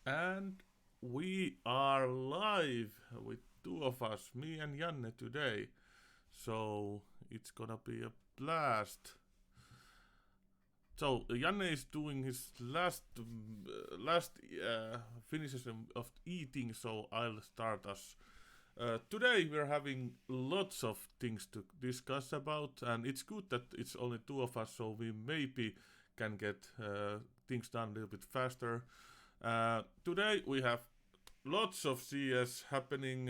And we are live with two of us, me and Janne today. So it's gonna be a blast. So Janne is doing his last finishes of eating, so I'll start us. Today we're having lots of things to discuss about, and it's good that it's only two of us, so we maybe can get things done a little bit faster. Today we have lots of CS happening,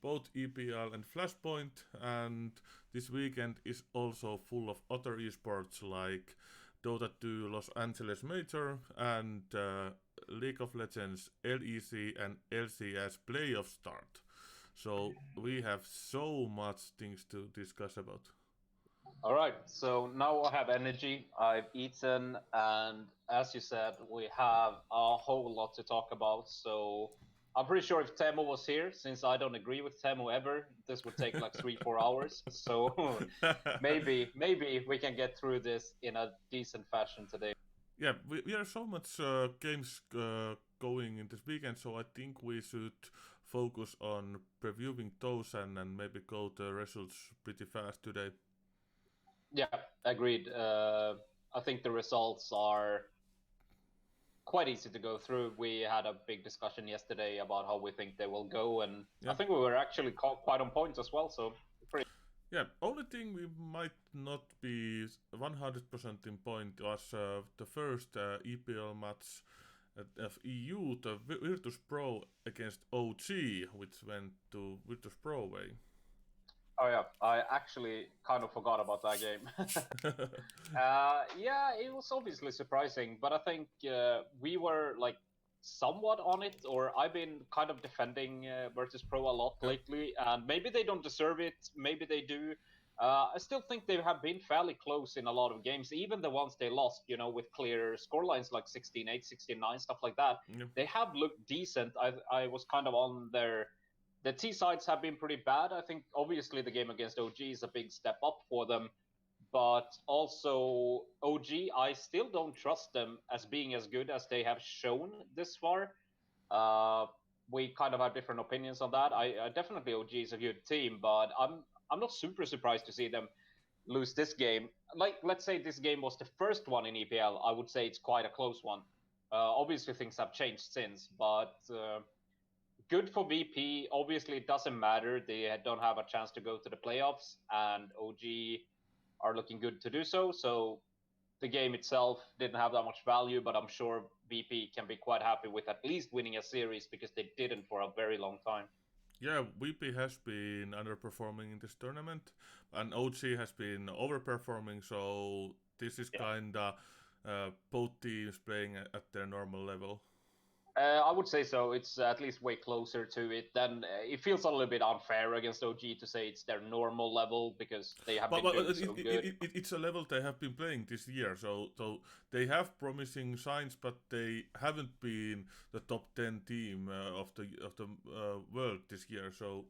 both EPL and FLASHPOINT, and this weekend is also full of other esports like Dota 2 Los Angeles Major and League of Legends LEC and LCS playoff start. So we have so much things to discuss about. All right, so now I have energy, I've eaten, and as you said, we have a whole lot to talk about. So I'm pretty sure if Teemu was here, since I don't agree with Teemu ever, this would take like 3-4 hours. So maybe we can get through this in a decent fashion today. Yeah, we are so much games going in this weekend, so I think we should focus on previewing those and maybe go the results pretty fast today. Yeah, agreed. I think the results are quite easy to go through. We had a big discussion yesterday about how we think they will go, and Yeah. I think we were actually quite on point as well. So pretty. Yeah, only thing we might not be 100% in point was the first EPL match of EU, the Virtus Pro against OG, which went to Virtus Pro way. Oh yeah, I actually kind of forgot about that game. Yeah, it was obviously surprising, but I think we were like somewhat on it, or I've been kind of defending Virtus Pro a lot lately, and maybe they don't deserve it, maybe they do. I still think they have been fairly close in a lot of games, even the ones they lost, you know, with clear scorelines like 16-8, 16-9, stuff like that. Yeah. They have looked decent. I was kind of on their... The T sides have been pretty bad. I think obviously the game against OG is a big step up for them, but also OG, I still don't trust them as being as good as they have shown this far. We kind of have different opinions on that. I definitely OG is a good team, but I'm not super surprised to see them lose this game. Like, let's say this game was the first one in EPL, I would say it's quite a close one. Obviously things have changed since, but good for VP. Obviously, it doesn't matter. They don't have a chance to go to the playoffs, and OG are looking good to do so. So the game itself didn't have that much value, but I'm sure VP can be quite happy with at least winning a series because they didn't for a very long time. Yeah, VP has been underperforming in this tournament, and OG has been overperforming, so this is kinda both teams playing at their normal level. I would say so. It's at least way closer to it. Then it feels a little bit unfair against OG to say it's their normal level because they have been doing so good. It's a level they have been playing this year, so they have promising signs, but they haven't been the top 10 team of the world this year. So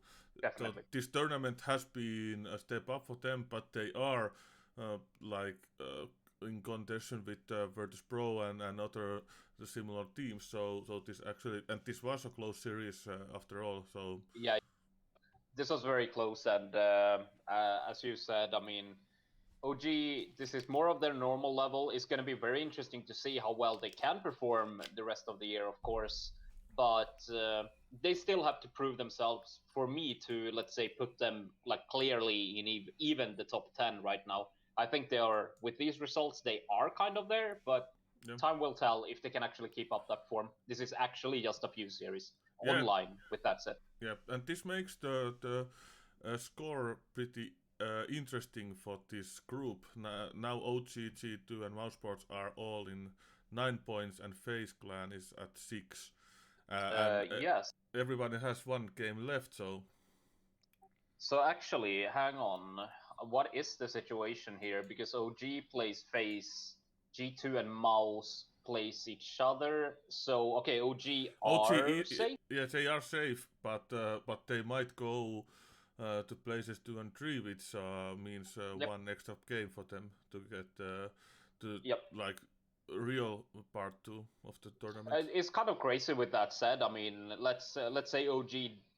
this tournament has been a step up for them, but they are in contention with Virtus Pro and other similar teams. So this actually, and this was a close series after all. So yeah, this was very close, and as you said, I mean, OG, this is more of their normal level. It's going to be very interesting to see how well they can perform the rest of the year, of course. But they still have to prove themselves for me to, let's say, put them like clearly in even the top 10 right now. I think they are, with these results, they are kind of there, but time will tell if they can actually keep up that form. This is actually just a few series online, with that said. Yeah, and this makes the score pretty interesting for this group. Now OG, G2 and Mousesports are all in 9 points, and FaZe Clan is at 6. Yes. Everybody has one game left, so... So actually, hang on. What is the situation here? Because OG plays FaZe, G2 and Mouse plays each other. So okay, OG are safe. Yeah, they are safe, but they might go to places 2 and 3, which means one extra game for them to get to like real part 2 of the tournament. It's kind of crazy. With that said, I mean, let's say OG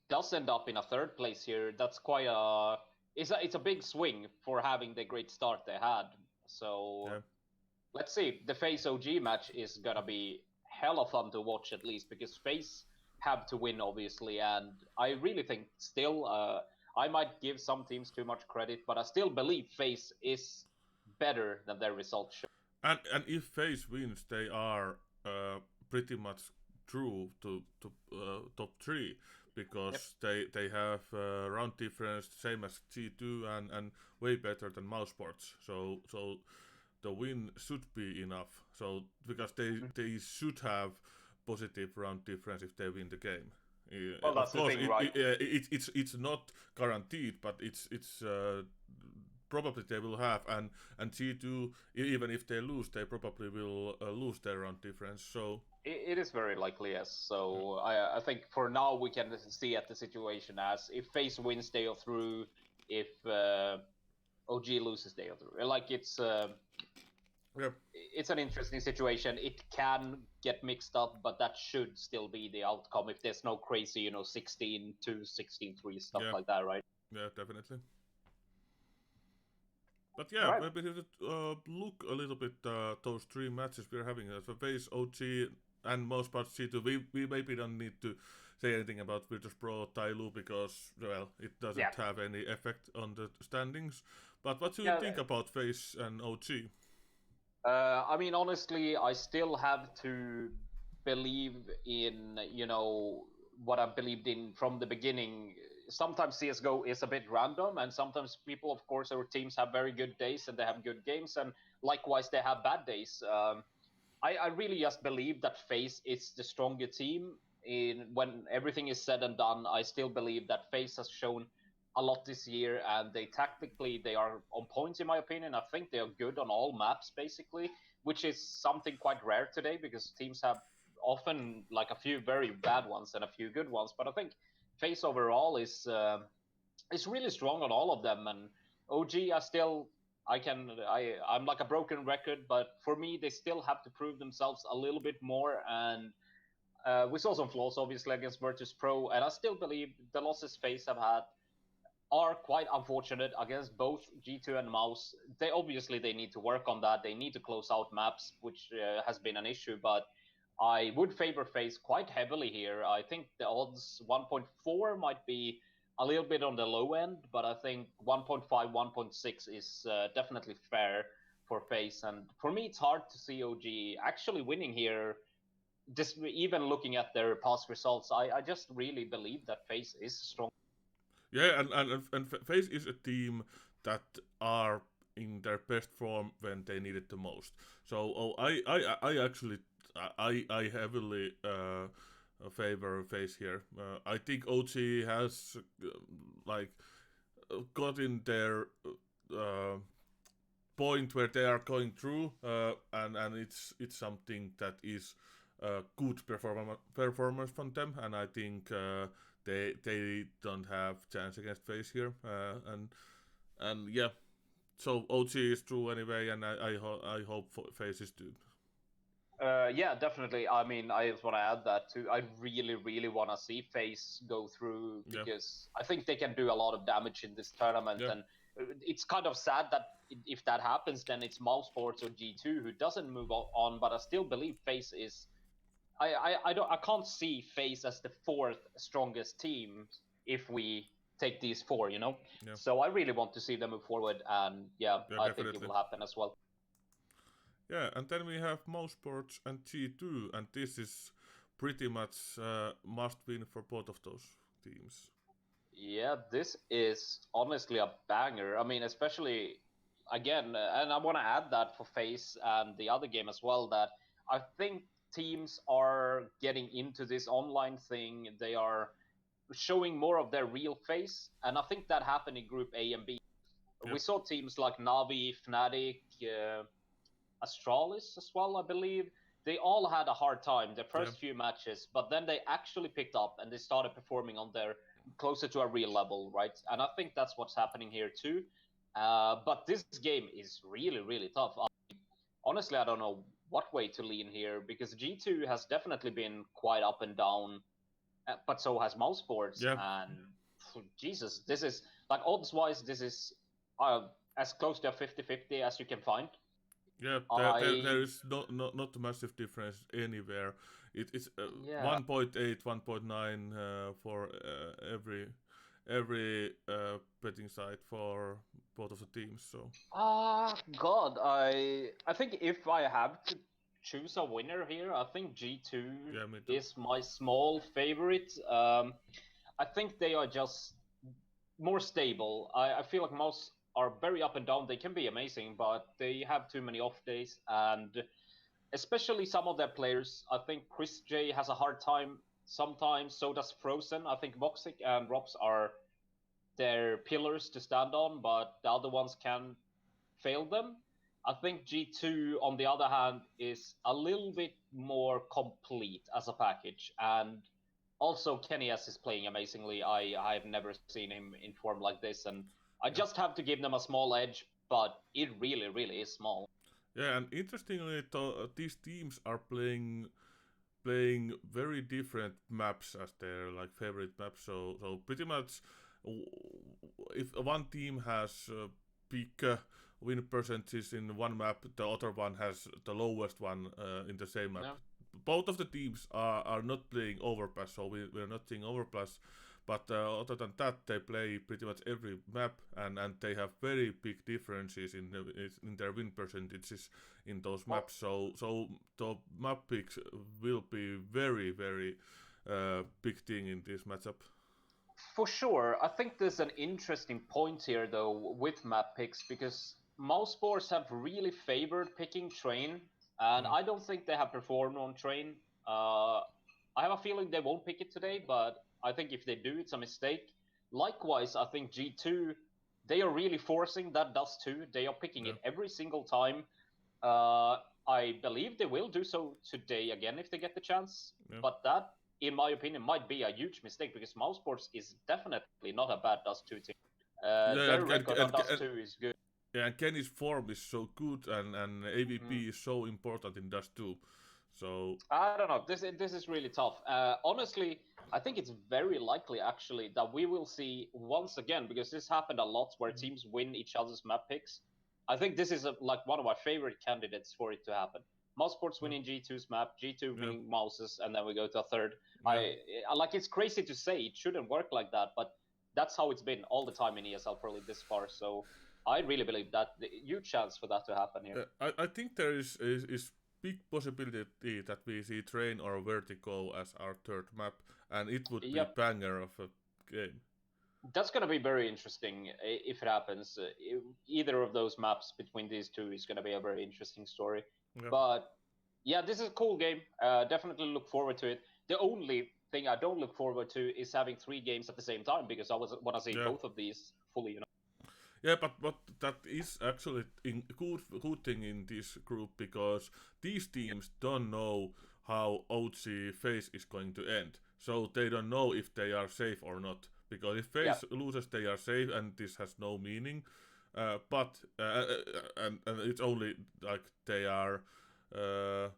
does end up in a 3rd place here. That's quite a it's a big swing for having the great start they had. So let's see. The FaZe OG match is gonna be hella fun to watch, at least because FaZe have to win, obviously, and I really think still I might give some teams too much credit, but I still believe FaZe is better than their results show. And if FaZe wins, they are pretty much through to top 3, because they have round difference same as G2 and way better than Mousesports. So the win should be enough. So because they should have positive round difference if they win the game. Well, that's of course, the thing, right? It's not guaranteed, but it's probably they will have, and G2, even if they lose, they probably will lose their round difference. So it is very likely, yes. So I think for now we can see at the situation as if FaZe wins, they are through. If OG loses, they are through. Like it's an interesting situation. It can get mixed up, but that should still be the outcome if there's no crazy, 16-2, 16-3 stuff like that, right? Yeah, definitely. But yeah, maybe we should look a little bit those 3 matches we're having. So FaZe, OG, and most parts G2. We maybe don't need to say anything about Virtus Pro Tailu because, well, it doesn't have any effect on the standings. But what do you think about FaZe and OG? I mean, honestly, I still have to believe in, what I've believed in from the beginning. Sometimes CSGO is a bit random, and sometimes people, of course, our teams have very good days and they have good games, and likewise they have bad days. I really just believe that FaZe is the stronger team. When everything is said and done, I still believe that FaZe has shown a lot this year, and they are on point in my opinion. I think they are good on all maps basically, which is something quite rare today because teams have often like a few very bad ones and a few good ones. But I think FaZe overall is really strong on all of them, and OG I'm like a broken record, but for me they still have to prove themselves a little bit more, and we saw some flaws obviously against Virtus Pro, and I still believe the losses FaZe have had are quite unfortunate against both G2 and Mouse. They need to work on that. They need to close out maps, which has been an issue, but I would favor FaZe quite heavily here. I think the odds 1.4 might be a little bit on the low end, but I think 1.5, 1.6 is definitely fair for FaZe. And for me, it's hard to see OG actually winning here. Just even looking at their past results, I just really believe that FaZe is strong. Yeah, and FaZe is a team that are in their best form when they need it the most. So I actually heavily favor FaZe here. I think OG has got in their point where they are going through, and it's something that is good performance from them, and I think they don't have chance against FaZe here, and yeah, so OG is true anyway, and I hope FaZe is good. Yeah, definitely. I mean, I just want to add that too. I really, really want to see FaZe go through because I think they can do a lot of damage in this tournament, and it's kind of sad that if that happens, then it's Mousesports or G2 who doesn't move on. But I still believe FaZe is. I can't see FaZe as the 4th strongest team if we take these 4, So I really want to see them move forward, and I think it will happen as well. Yeah, and then we have Mousesports and G2, and this is pretty much must win for both of those teams. Yeah, this is honestly a banger. I mean, especially again, and I want to add that for FaZe and the other game as well, that I think teams are getting into this online thing. They are showing more of their real face, and I think that happened in Group A and B. We Yep. saw teams like Navi, Fnatic, Astralis as well, I believe. They all had a hard time their Yeah. first few matches, but then they actually picked up and they started performing on their closer to a real level, right? And I think that's what's happening here too. But this game is really, really tough. Honestly, I don't know what way to lean here because G2 has definitely been quite up and down, but so has Mouse Sports. Yeah. And Jesus, this is like odds wise, this is as close to a 50-50 as you can find. Yeah, there I is not a massive difference anywhere. It's Yeah. 1.8, 1.9 for every betting site for both of the teams. So God, I think if I have to choose a winner here, I think G2 yeah, me too. is my small favorite. I think they are just more stable. I feel like most are very up and down. They can be amazing, but they have too many off days, and especially some of their players. I think Chris J has a hard time sometimes. So does Frozen. I think Voxic and Robs are their pillars to stand on, but the other ones can fail them. I think G2, on the other hand, is a little bit more complete as a package. And also, Kenny S is playing amazingly. I've never seen him in form like this. And I Yeah, just have to give them a small edge, but it really, really is small. yeah, and interestingly, these teams are playing very different maps as their like favorite maps. So pretty much, if one team has big win percentages in one map, the other one has the lowest one in the same map. No. Both of the teams are not playing overpass, so we're not seeing overpass. But other than that, they play pretty much every map, and they have very big differences in their win percentages in those Well, maps. So the map picks will be very big thing in this matchup. for sure. I think there's an interesting point here, though, with map picks, because most sports have really favored picking Train, and Mm. I don't think they have performed on Train. I have a feeling they won't pick it today, but I think if they do, it's a mistake. Likewise, I think G2, they are really forcing that Dust too. They are picking Yeah, it every single time. Uh, I believe they will do so today again if they get the chance. yeah, But that, in my opinion, might be a huge mistake because Mousesports is definitely not a bad Dust 2 team. yeah, Their record on Dust 2 is good. yeah, and Kenny's form is so good, and Mm. AVP is so important in Dust too. So I don't know. This is really tough. Honestly, I think it's very likely actually that we will see once again because this happened a lot where teams win each other's map picks. I think this is like one of my favorite candidates for it to happen. Mousesports yeah, winning G2's map, G2 yeah, winning Mouses, and then we go to a third. yeah. I like it's crazy to say it shouldn't work like that, but that's how it's been all the time in ESL Pro League this far. So I really believe that the huge chance for that to happen here. I think there is big possibility that we see Train or Vertigo as our third map, and it would be Yep. banger of a game. That's going to be very interesting if it happens. Either of those maps between these two is going to be a very interesting story. Yeah, But yeah, this is a cool game. Definitely look forward to it. The only thing I don't look forward to is having 3 games at the same time because I want to see yeah, both of these fully. yeah. But that is actually in good thing in this group because these teams don't know how OG phase is going to end, so they don't know if they are safe or not. Because if Yeah, phase loses, they are safe, and this has no meaning. And it's only like they are uh,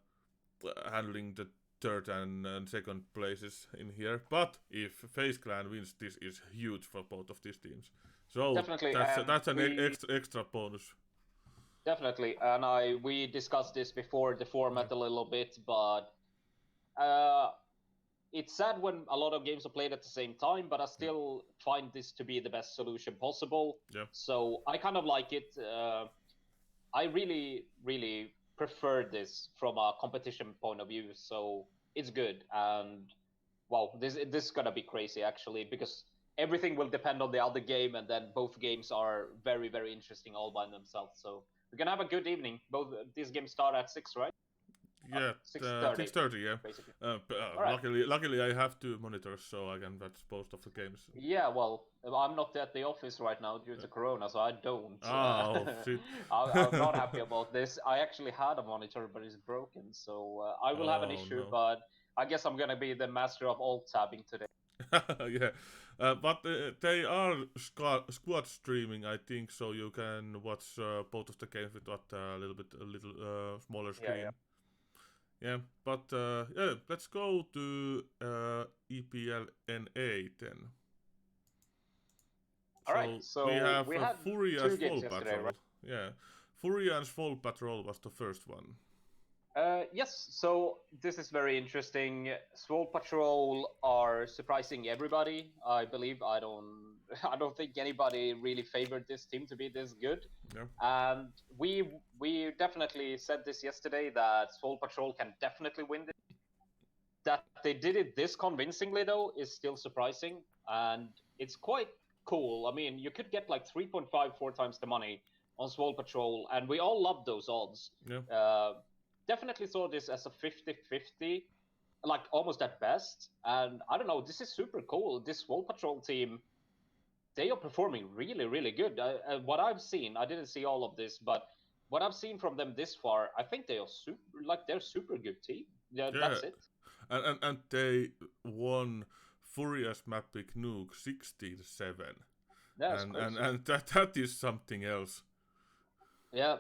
handling the third and second places in here. But if FaZe Clan wins, this is huge for both of these teams. So definitely. that's an We extra bonus. definitely, and we discussed this before the Yeah, format a little bit, but uh, it's sad when a lot of games are played at the same time, but I yeah, still find this to be the best solution possible. yeah, So I kind of like it. I really, really prefer this from a competition point of view. So it's good, and wow, this is gonna be crazy actually because everything will depend on the other game, and then both games are very, very interesting all by themselves. So we're gonna have a good evening. Both these games start at 6, right? Yeah, 6:30. 6:30. Yeah. Basically. All right. Luckily, I have 2 monitors, so I can watch both of the games. Yeah, well, I'm not at the office right now due to Corona, so I don't. Oh shit! I'm not happy about this. I actually had a monitor, but it's broken, so I will have an Oh issue. no. But I guess I'm gonna be the master of alt tabbing today. Yeah, but they are squad streaming, I think, so you can watch both of the games with what a little smaller Yeah, screen. yeah. Yeah, but yeah, let's go to EPL NA then. All right, so we have we had Furia's 2 games Fall yesterday, Patrol. right? Yeah, Furia's Fall Patrol was the first one. Yes, so this is very interesting. Swole Patrol are surprising everybody. I believe I don't I don't think anybody really favored this team to be this good. Yeah. And we definitely said this yesterday that Swole Patrol can definitely win this. That they did it this convincingly though is still surprising, and it's quite cool. I mean, you could get like 3.54 times the money on Swole Patrol, and we all love those odds. Yeah. Definitely saw this as a 50-50, like almost at best. And I don't know, this is super cool. This Swole Patrol team, they are performing really, really good. What I've seen, I didn't see all of this, but what I've seen from them this far, I think they are they're super good team. Yeah, Yeah. that's it. And they won Furious Mapic Nuke 16-7. That's and that is something else. Yeah,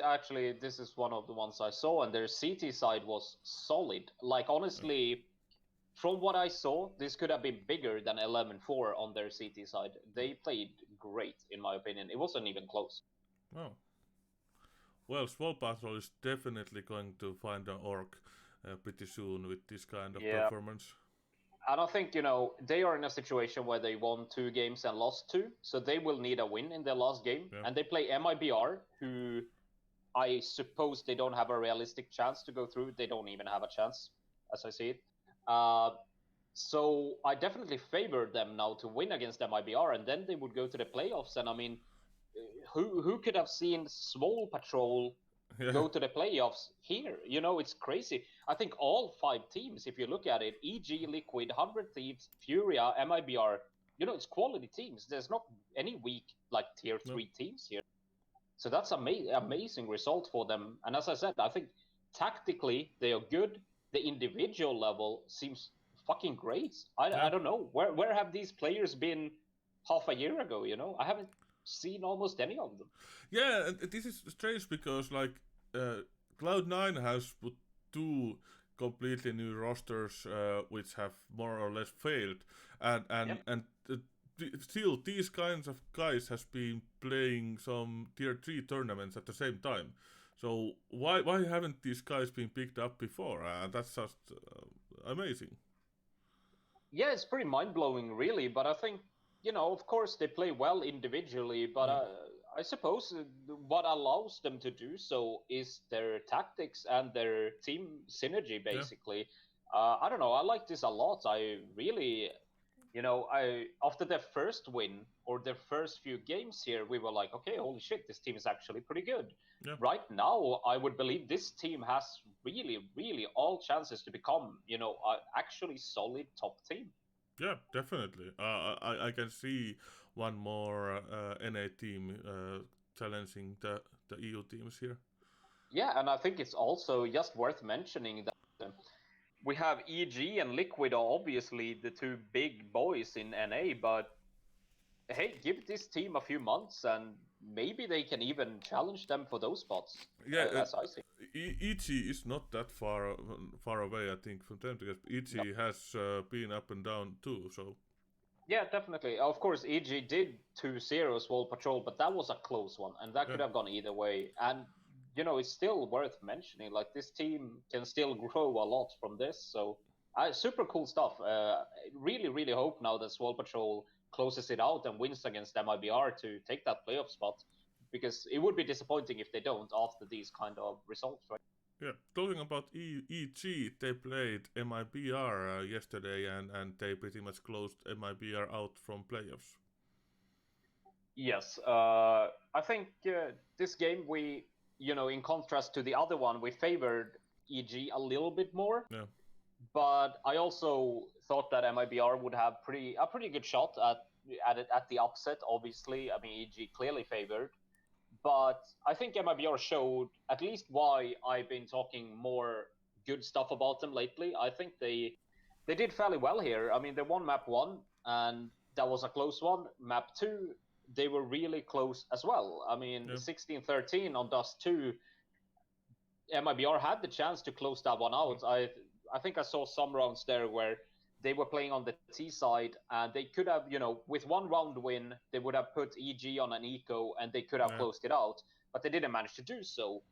actually this is one of the ones I saw, and their CT side was solid. Like honestly, from what I saw, this could have been bigger than 11-4 on their CT side. They played great, in my opinion. It wasn't even close. Oh. Well, Swole Patrol is definitely going to find an orc pretty soon with this kind of performance. And I think, they are in a situation where they won 2 games and lost 2, so they will need a win in their last game. Yeah. And they play MIBR, who I suppose they don't have a realistic chance to go through. They don't even have a chance, as I see it. So I definitely favor them now to win against MIBR, and then they would go to the playoffs. And I mean, who could have seen Swole Patrol go to the playoffs here? It's crazy. I think all 5 teams, if you look at it, EG, Liquid, 100 Thieves, Furia, MIBR, it's quality teams. There's not any weak, like, tier 3 teams here. So that's amazing result for them. And as I said, I think tactically they are good. The individual level seems fucking great. I don't know. Where have these players been half a year ago, I haven't seen almost any of them. Yeah, and this is strange because like Cloud9 has put 2 completely new rosters which have more or less failed, and still these kinds of guys has been playing some tier 3 tournaments at the same time. So why haven't these guys been picked up before? That's just amazing. Yeah, it's pretty mind-blowing, really. But I think, of course they play well individually, but I suppose what allows them to do so is their tactics and their team synergy, basically. I don't know, I like this a lot. I really, after their first win or their first few games here, we were like, okay, holy shit, this team is actually pretty good. Right now, I would believe this team has really, really all chances to become, an actually solid top team. Yeah, definitely. I can see one more NA team challenging the EU teams here. Yeah, and I think it's also just worth mentioning that we have EG and Liquid are obviously the 2 big boys in NA, but hey, give this team a few months and maybe they can even challenge them for those spots. Yeah, as I see. EG is not that far away, I think, from them, because EG has been up and down too. So yeah, definitely. Of course, EG did 2-0 Swole Patrol, but that was a close one, and that could have gone either way. And it's still worth mentioning. Like, this team can still grow a lot from this. So super cool stuff. Really, really hope now that Swole Patrol closes it out and wins against MIBR to take that playoff spot, because it would be disappointing if they don't after these kind of results, right? Yeah, talking about EG, they played MIBR yesterday, and they pretty much closed MIBR out from playoffs. Yes, I think this game in contrast to the other one, we favored EG a little bit more. Yeah. But I also thought that MIBR would have a pretty good shot at the upset. Obviously, I mean EG clearly favored, but I think MIBR showed at least why I've been talking more good stuff about them lately. I think they did fairly well here. I mean, they won map 1, and that was a close one. Map 2, they were really close as well. I mean, 16-13 on Dust 2. MIBR had the chance to close that one out. I think I saw some rounds there where they were playing on the T side, and they could have, with one round win, they would have put EG on an eco, and they could have closed it out, but they didn't manage to do so.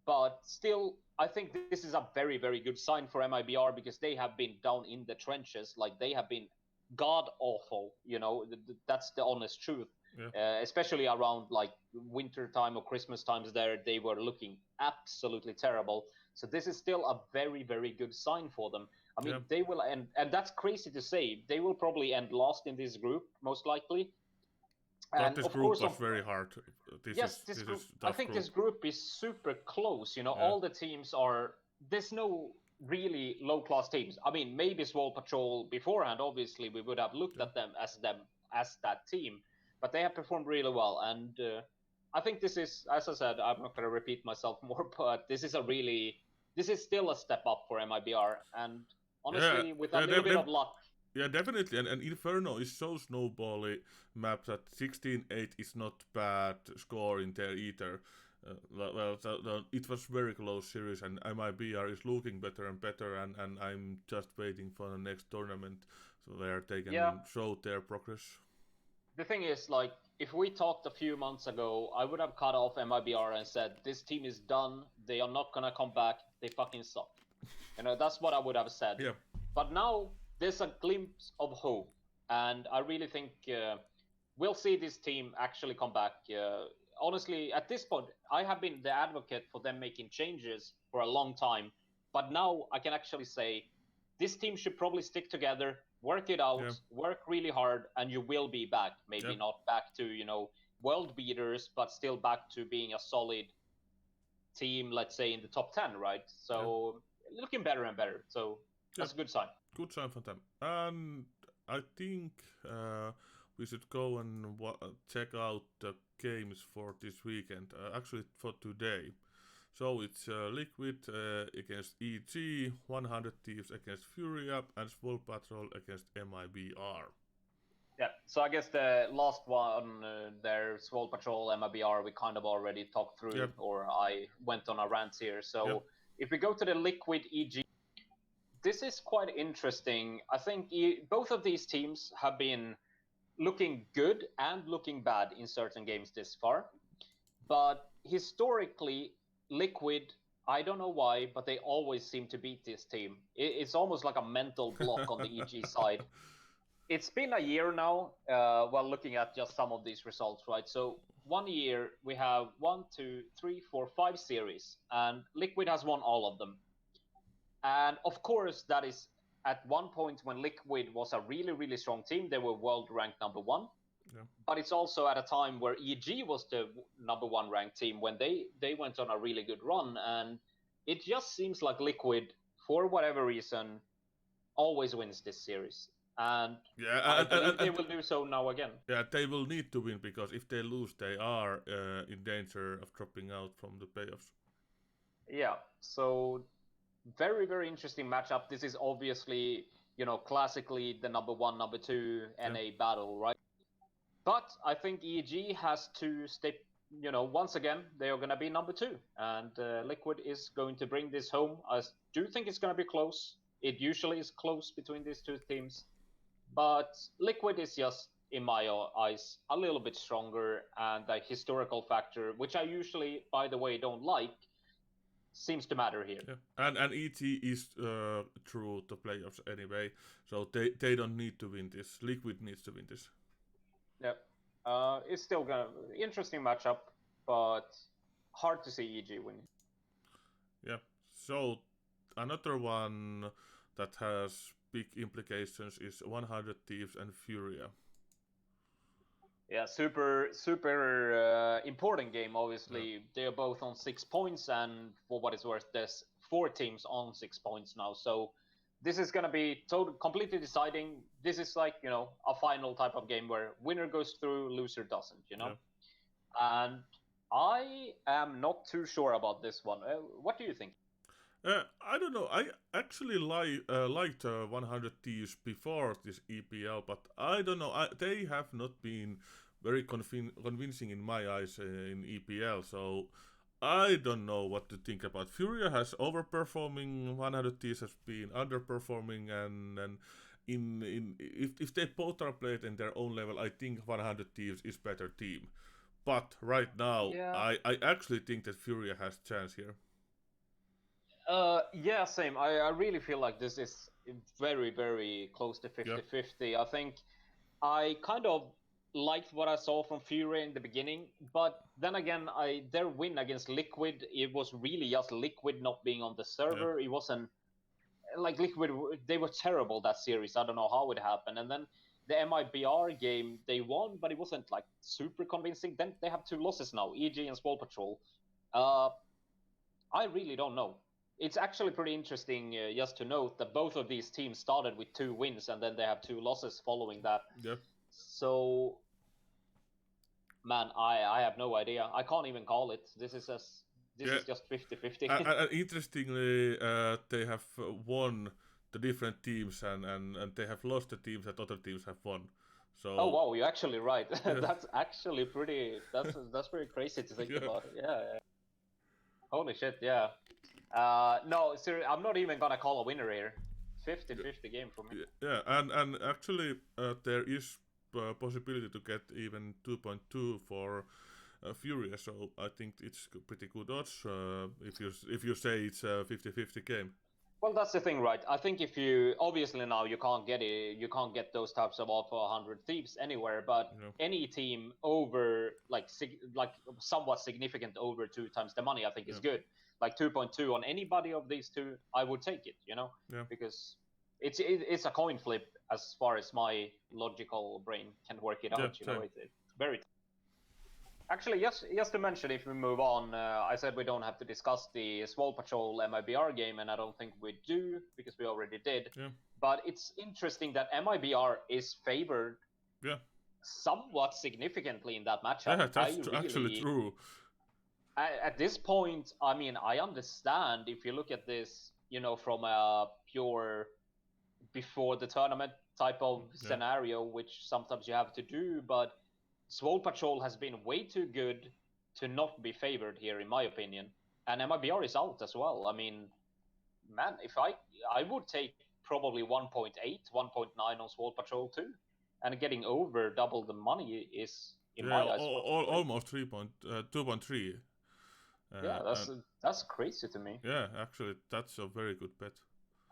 But still, I think this is a very, very good sign for MIBR, because they have been down in the trenches. Like, they have been god awful, that's the honest truth. Especially around like winter time or Christmas times there, they were looking absolutely terrible. So this is still a very, very good sign for them. I mean, they will end, and that's crazy to say, they will probably end last in this group, most likely. But this group was very hard. This group, I think this group is super close. All the teams there's no really low-class teams. I mean, maybe Swole Patrol beforehand, obviously, we would have looked at them as that team. But they have performed really well. And I think this is, as I said, I'm not going to repeat myself more, but this is still a step up for MIBR. And honestly, with a little bit of luck. Yeah, definitely. And Inferno is so snowbally map that 16-8 is not bad score in there either. It was very close series, and MIBR is looking better and better, and I'm just waiting for the next tournament so they can show their progress. The thing is, like, if we talked a few months ago, I would have cut off MIBR and said, this team is done, they are not gonna come back, they fucking suck. That's what I would have said. Yeah. But now, there's a glimpse of hope, and I really think we'll see this team actually come back. Honestly, at this point, I have been the advocate for them making changes for a long time, but now I can actually say, this team should probably stick together, work it out, work really hard, and you will be back. Maybe not back to, world beaters, but still back to being a solid team, let's say, in the top 10, right? So, looking better and better. So, that's a good sign. Good sign for them. And I think we should go and check out the games for this weekend. Actually, for today. So it's Liquid against EG, 100 Thieves against Fury Up, and Swole Patrol against MIBR. Yeah, so I guess the last one there, Swole Patrol, MIBR, we kind of already talked through, or I went on a rant here. So if we go to the Liquid EG, this is quite interesting. I think both of these teams have been looking good and looking bad in certain games this far. But historically, Liquid, I don't know why, but they always seem to beat this team. It's almost like a mental block on the EG side. It's been a year now, while looking at just some of these results, right? So 1 year, we have 1, 2, 3, 4, 5 series, and Liquid has won all of them. And of course, that is at one point when Liquid was a really, really strong team. They were world ranked number 1. Yeah. But it's also at a time where EG was the number 1 ranked team when they went on a really good run. And it just seems like Liquid, for whatever reason, always wins this series. And I believe they will do so now again. Yeah, they will need to win, because if they lose, they are in danger of dropping out from the playoffs. Yeah, so very, very interesting matchup. This is obviously, classically the number 1, number 2 NA battle, right? But I think EG has to stay, once again, they are going to be number 2. And Liquid is going to bring this home. I do think it's going to be close. It usually is close between these two teams. But Liquid is just, in my eyes, a little bit stronger. And the historical factor, which I usually, by the way, don't like, seems to matter here. Yeah. And EG is through the playoffs anyway. So they don't need to win this. Liquid needs to win this. Yep. It's still gonna interesting matchup, but hard to see EG winning. Yeah. So another one that has big implications is 100 Thieves and Furia. Yeah, super important game. Obviously, they're both on 6 points, and for what it's worth, there's 4 teams on 6 points now. So this is gonna be completely deciding. This is like a final type of game where winner goes through, loser doesn't. And I am not too sure about this one. What do you think? I don't know. I actually liked 100 Thieves before this EPL, but I don't know. They have not been very convincing in my eyes in EPL, so I don't know what to think about. Furia has overperforming, 100 Thieves has been underperforming, and if they both are played in their own level, I think 100 Thieves is better team. But right now, Yeah. I actually think that Furia has chance here. Yeah, same. I really feel like this is very, very close to 50-50. I think I kind of liked what I saw from Fury in the beginning, but then again, their win against Liquid, it was really just Liquid not being on the server. It wasn't like Liquid, they were terrible that series. I don't know how it happened. And then the MIBR game, they won, but it wasn't like super convincing. Then they have 2 losses now, EG and Swole Patrol. I really don't know. It's actually pretty interesting just to note that both of these teams started with 2 wins and then they have 2 losses following that. Yeah. So, man, I have no idea. I can't even call it. This is just 50-50. And interestingly, they have won the different teams and they have lost the teams that other teams have won. So. Oh wow, you're actually right. That's actually pretty. That's pretty crazy to think about. Yeah. Holy shit, yeah. No, seriously, I'm not even gonna call a winner here. 50-50 game for me. Yeah, and actually there is a possibility to get even 2.2 for Furia, so I think it's pretty good odds if you say it's a 50-50 game. Well, that's the thing, right? I think if you obviously now you can't get those types of odds for 100 Thieves anywhere, but any team over like somewhat significant over 2 times the money, I think is good. Like 2.2 on anybody of these 2, I would take it, because it's a coin flip as far as my logical brain can work it out. It's very. Actually, just to mention, if we move on, I said we don't have to discuss the Swole Patrol MIBR game, and I don't think we do, because we already did. Yeah. But it's interesting that MIBR is favored somewhat significantly in that matchup. Yeah, that's actually true. At this point, I mean, I understand if you look at this, from a pure before the tournament type of scenario, which sometimes you have to do, but Swole Patrol has been way too good to not be favored here, in my opinion. And MIBR is out as well. I mean, man, if I would take probably 1.8, 1.9 on Swole Patrol too. And getting over double the money is, in my eyes, almost 2.3. Yeah, that's crazy to me. Yeah, actually, that's a very good bet.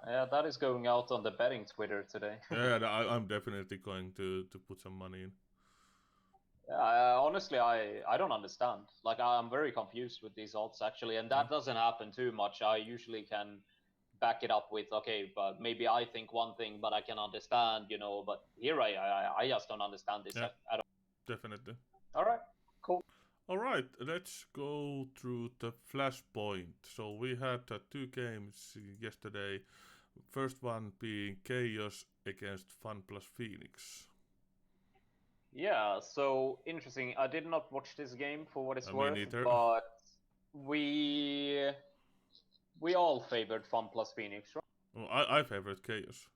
Yeah, that is going out on the betting Twitter today. Yeah, I'm definitely going to put some money in. Yeah, honestly, I don't understand. Like, I'm very confused with these odds, actually, and that doesn't happen too much. I usually can back it up with, okay, but maybe I think one thing, but I can understand, but here I just don't understand this at all. Definitely. All right, cool. All right, let's go through the Flashpoint. So we had 2 games yesterday. First one being Chaos against Fun plus Phoenix. Yeah, so interesting. I did not watch this game for what it's worth, but we all favored Fun plus Phoenix, right? Well, I favored Chaos.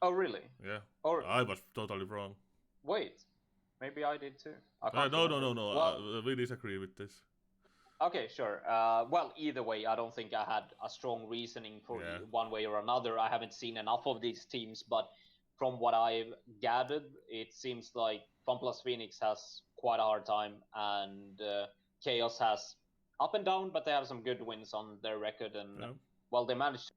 Oh, really? Yeah. I was totally wrong. Wait, maybe I did too. No. We disagree with this. Okay, sure. Well, either way, I don't think I had a strong reasoning for one way or another. I haven't seen enough of these teams, but from what I've gathered, it seems like Fun plus Phoenix has quite a hard time, and Chaos has up and down, but they have some good wins on their record, and well, they managed.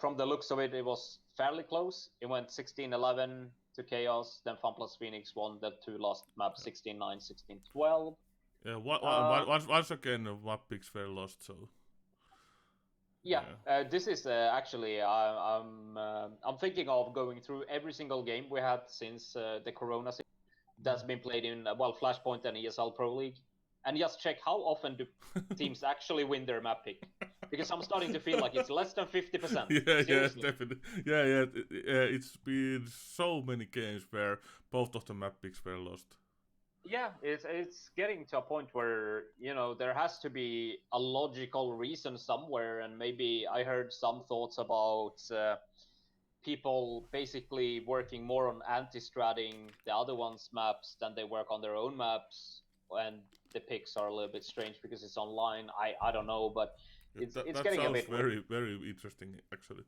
From the looks of it, it was fairly close. It went 16-11 to Chaos, then Fun plus Phoenix won the 2 last maps, 16-9, 16-12. Yeah, once again, Map Pixel lost, so. Yeah, this is actually I'm thinking of going through every single game we had since the Corona season that's been played in Flashpoint and ESL Pro League, and just check how often do teams actually win their map pick, because I'm starting to feel like it's less than 50%. Yeah, Seriously. definitely. Yeah. It's been so many games where both of the map picks were lost. Yeah, it's getting to a point where there has to be a logical reason somewhere, and maybe I heard some thoughts about people basically working more on anti-stratting the other one's maps than they work on their own maps, and the picks are a little bit strange because it's online. I don't know, but it's That getting a sounds bit very very interesting actually.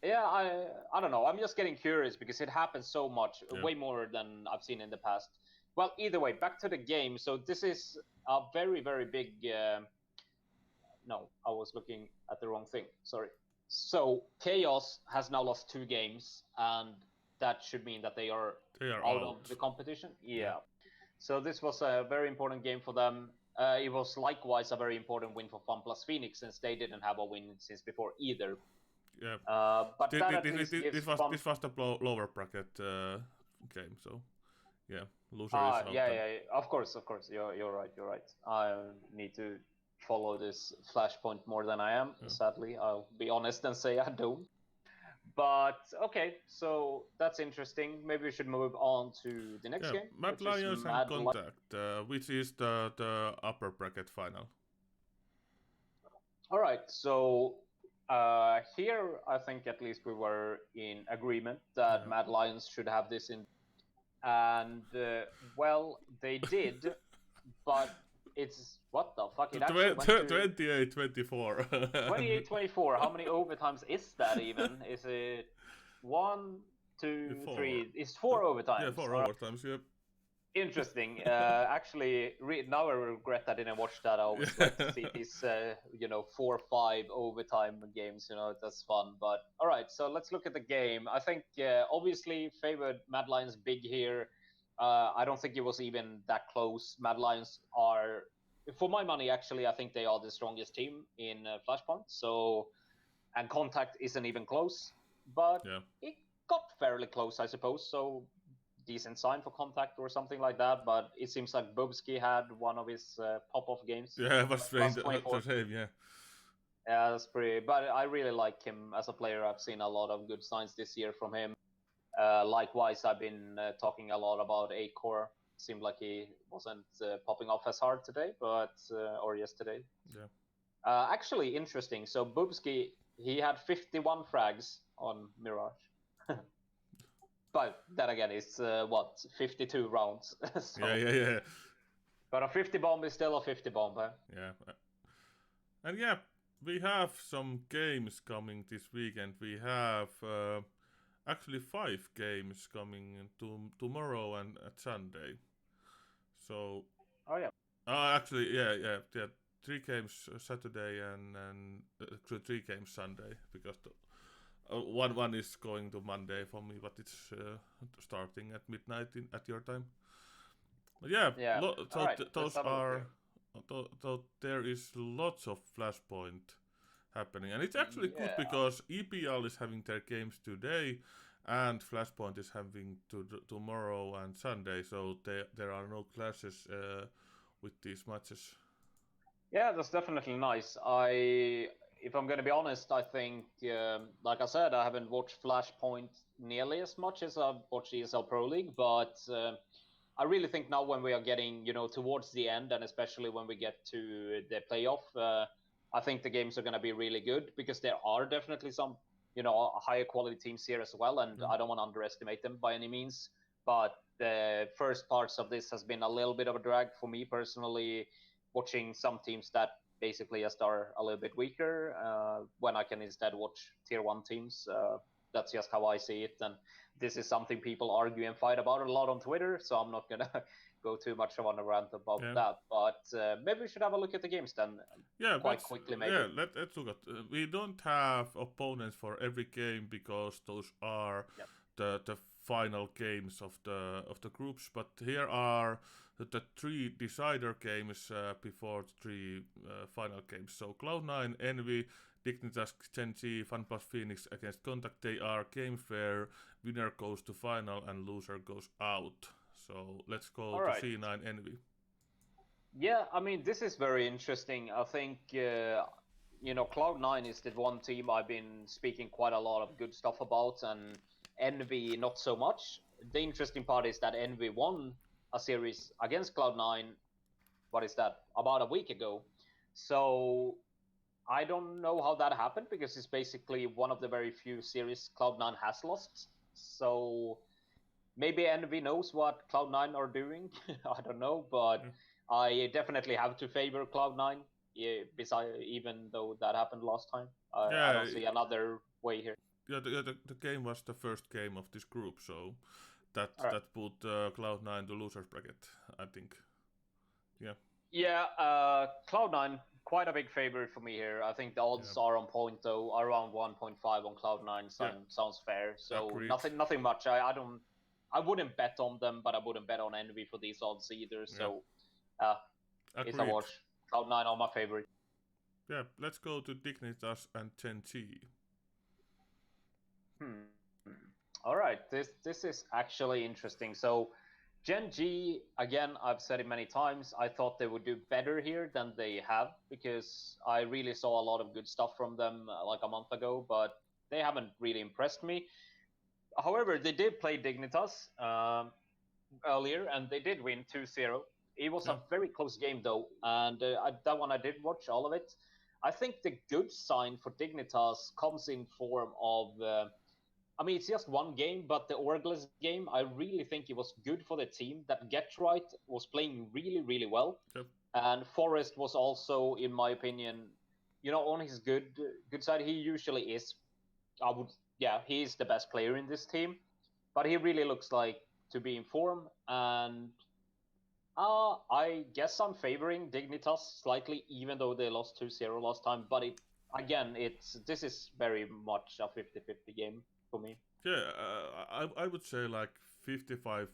yeah, I don't know. I'm just getting curious because it happens so much, Yeah. way more than I've seen in the past. Well, either way, back to the game. So this is a very, very big. No, I was looking at the wrong thing. Sorry. So Chaos has now lost 2 games, and that should mean that they are out of the competition. Yeah. So this was a very important game for them. It was likewise a very important win for FunPlus Phoenix, since they didn't have a win since before either. Yeah. But that at least gives this was the lower bracket game, so yeah, loser is out. Yeah. Of course. You're right. I need to follow this Flashpoint more than I am. Yeah. Sadly, I'll be honest and say I don't. But okay, so that's interesting. Maybe we should move on to the next game. Mad Lions and Contact, which is the upper bracket final. All right, so here I think at least we were in agreement that Mad Lions should have this in, and well, they did, but it's what the fuck? It actually went to 28-24. 28-24. How many overtimes is that even? Is it 1, 2, 3? It's 4 overtimes. Yeah, 4 overtimes. Yep. Interesting. Actually, now I regret I didn't watch that. I always like to see these, 4 or 5 overtime games. That's fun. But all right, so let's look at the game. I think obviously favored Mad Lions big here. I don't think it was even that close. Mad Lions are, for my money, actually, I think they are the strongest team in Flashpoint. So, and Contact isn't even close, but it got fairly close, I suppose. So, decent sign for Contact or something like that. But it seems like Bubsky had one of his pop-off games. Yeah, it was strange. The same, yeah. Yeah, that's pretty. But I really like him as a player. I've seen a lot of good signs this year from him. Likewise, I've been talking a lot about A-Core. Seemed like he wasn't popping off as hard today, but or yesterday. Yeah. Actually, interesting. So Bubsky, he had 51 frags on Mirage. But then again, it's 52 rounds. So, yeah. But a 50 bomb is still a 50 bomb, huh? Yeah. And yeah, we have some games coming this weekend. We have actually 5 games coming tomorrow and at Sunday. So. Oh yeah. Actually, yeah. 3 games Saturday and 3 games Sunday, because one is going to Monday for me, but it's starting at midnight at your time. But yeah. Those are. So there is lots of Flashpoint happening, and it's actually good because EPL is having their games today, and Flashpoint is having tomorrow and Sunday. So there are no clashes with these matches. Yeah, that's definitely nice. If I'm going to be honest, I think, like I said, I haven't watched Flashpoint nearly as much as I've watched ESL Pro League, but I really think now when we are getting, towards the end, and especially when we get to the playoff, I think the games are going to be really good, because there are definitely some, higher quality teams here as well, and I don't want to underestimate them by any means. But the first parts of this has been a little bit of a drag for me personally, watching some teams that basically just are a little bit weaker when I can instead watch tier 1 teams. That's just how I see it, and this is something people argue and fight about a lot on Twitter, so I'm not going to go too much on a rant about that. But maybe we should have a look at the games then. Quite quickly, maybe. Yeah, let's look at. We don't have opponents for every game, because those are the final games of the groups. But here are the 3 decider games before the 3 final games. So Cloud9, Envy, Dignitas, Gen G, FunPlus Phoenix against Contact. They are game fair. Winner goes to final and loser goes out. So let's go All to right. C9 Envy. Yeah, I mean, this is very interesting. I think, Cloud9 is the one team I've been speaking quite a lot of good stuff about, and Envy not so much. The interesting part is that Envy won a series against Cloud9, what is that, about a week ago. So I don't know how that happened, because it's basically one of the very few series Cloud9 has lost. So maybe Envy knows what Cloud9 are doing. I don't know, but I definitely have to favor Cloud9. Yeah, even though that happened last time, I don't see another way here. Yeah, the game was the first game of this group, so that put Cloud9 to losers bracket, I think. Yeah. Yeah, Cloud9 quite a big favorite for me here. I think the odds are on point though, around 1.5 on Cloud9 sounds fair. So Agreed. nothing much. I wouldn't bet on them, but I wouldn't bet on Envy for these odds either. So it's a wash. Cloud9 are my favorite. Yeah, let's go to Dignitas and Gen G. All right, this is actually interesting. So Gen G, again, I've said it many times, I thought they would do better here than they have, because I really saw a lot of good stuff from them like a month ago, but they haven't really impressed me. However, they did play Dignitas earlier, and they did win 2-0. It was a very close game, though, and that one I did watch all of it. I think the good sign for Dignitas comes in form of... I mean, it's just one game, but the Orgles game, I really think it was good for the team. That Getright was playing really, really well. Yep. And Forrest was also, in my opinion, on his good side. He usually is. He is the best player in this team. But he really looks like to be in form. And I guess I'm favoring Dignitas slightly, even though they lost 2-0 last time. But this is very much a 50-50 game for me. Yeah, I would say like 55-45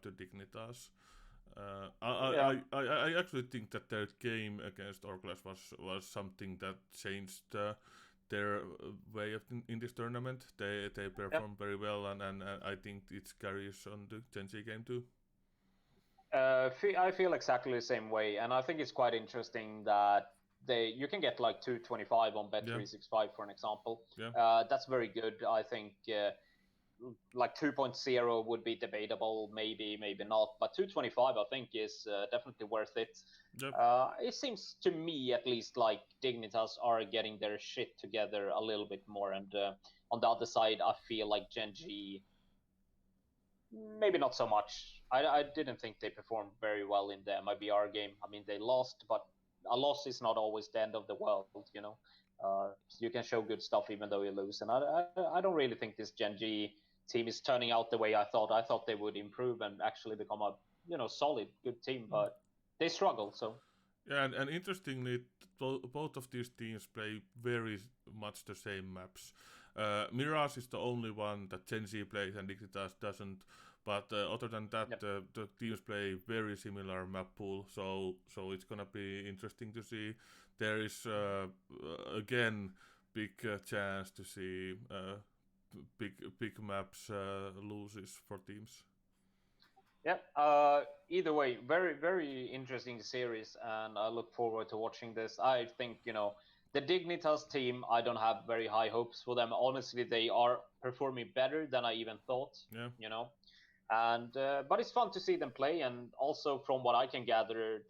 to Dignitas. I actually think that their game against Orgles was something that changed their way of in this tournament. They performed very well, and I think it carries on the Gen G game too. I feel exactly the same way, and I think it's quite interesting that you can get like 225 on Bet365 for an example. That's very good. I think like 2.0 would be debatable, maybe not, but 225 I think is definitely worth it. It seems to me at least like Dignitas are getting their shit together a little bit more, and on the other side I feel like Gen G maybe not so much. I didn't think they performed very well in the MIBR game. I mean, they lost, but a loss is not always the end of the world, you can show good stuff even though you lose, and I don't really think this Gen G team is turning out the way I thought. I thought they would improve and actually become a solid, good team, but they struggle. So yeah, and interestingly, both of these teams play very much the same maps. Mirage is the only one that Gen Z plays and Dignitas doesn't. But other than that, the teams play very similar map pool, so it's gonna be interesting to see. There is again big chance to see big maps loses for teams. Yeah. Either way, very very interesting series, and I look forward to watching this. I think the Dignitas team, I don't have very high hopes for them. Honestly, they are performing better than I even thought. Yeah. And but it's fun to see them play, and also from what I can gather,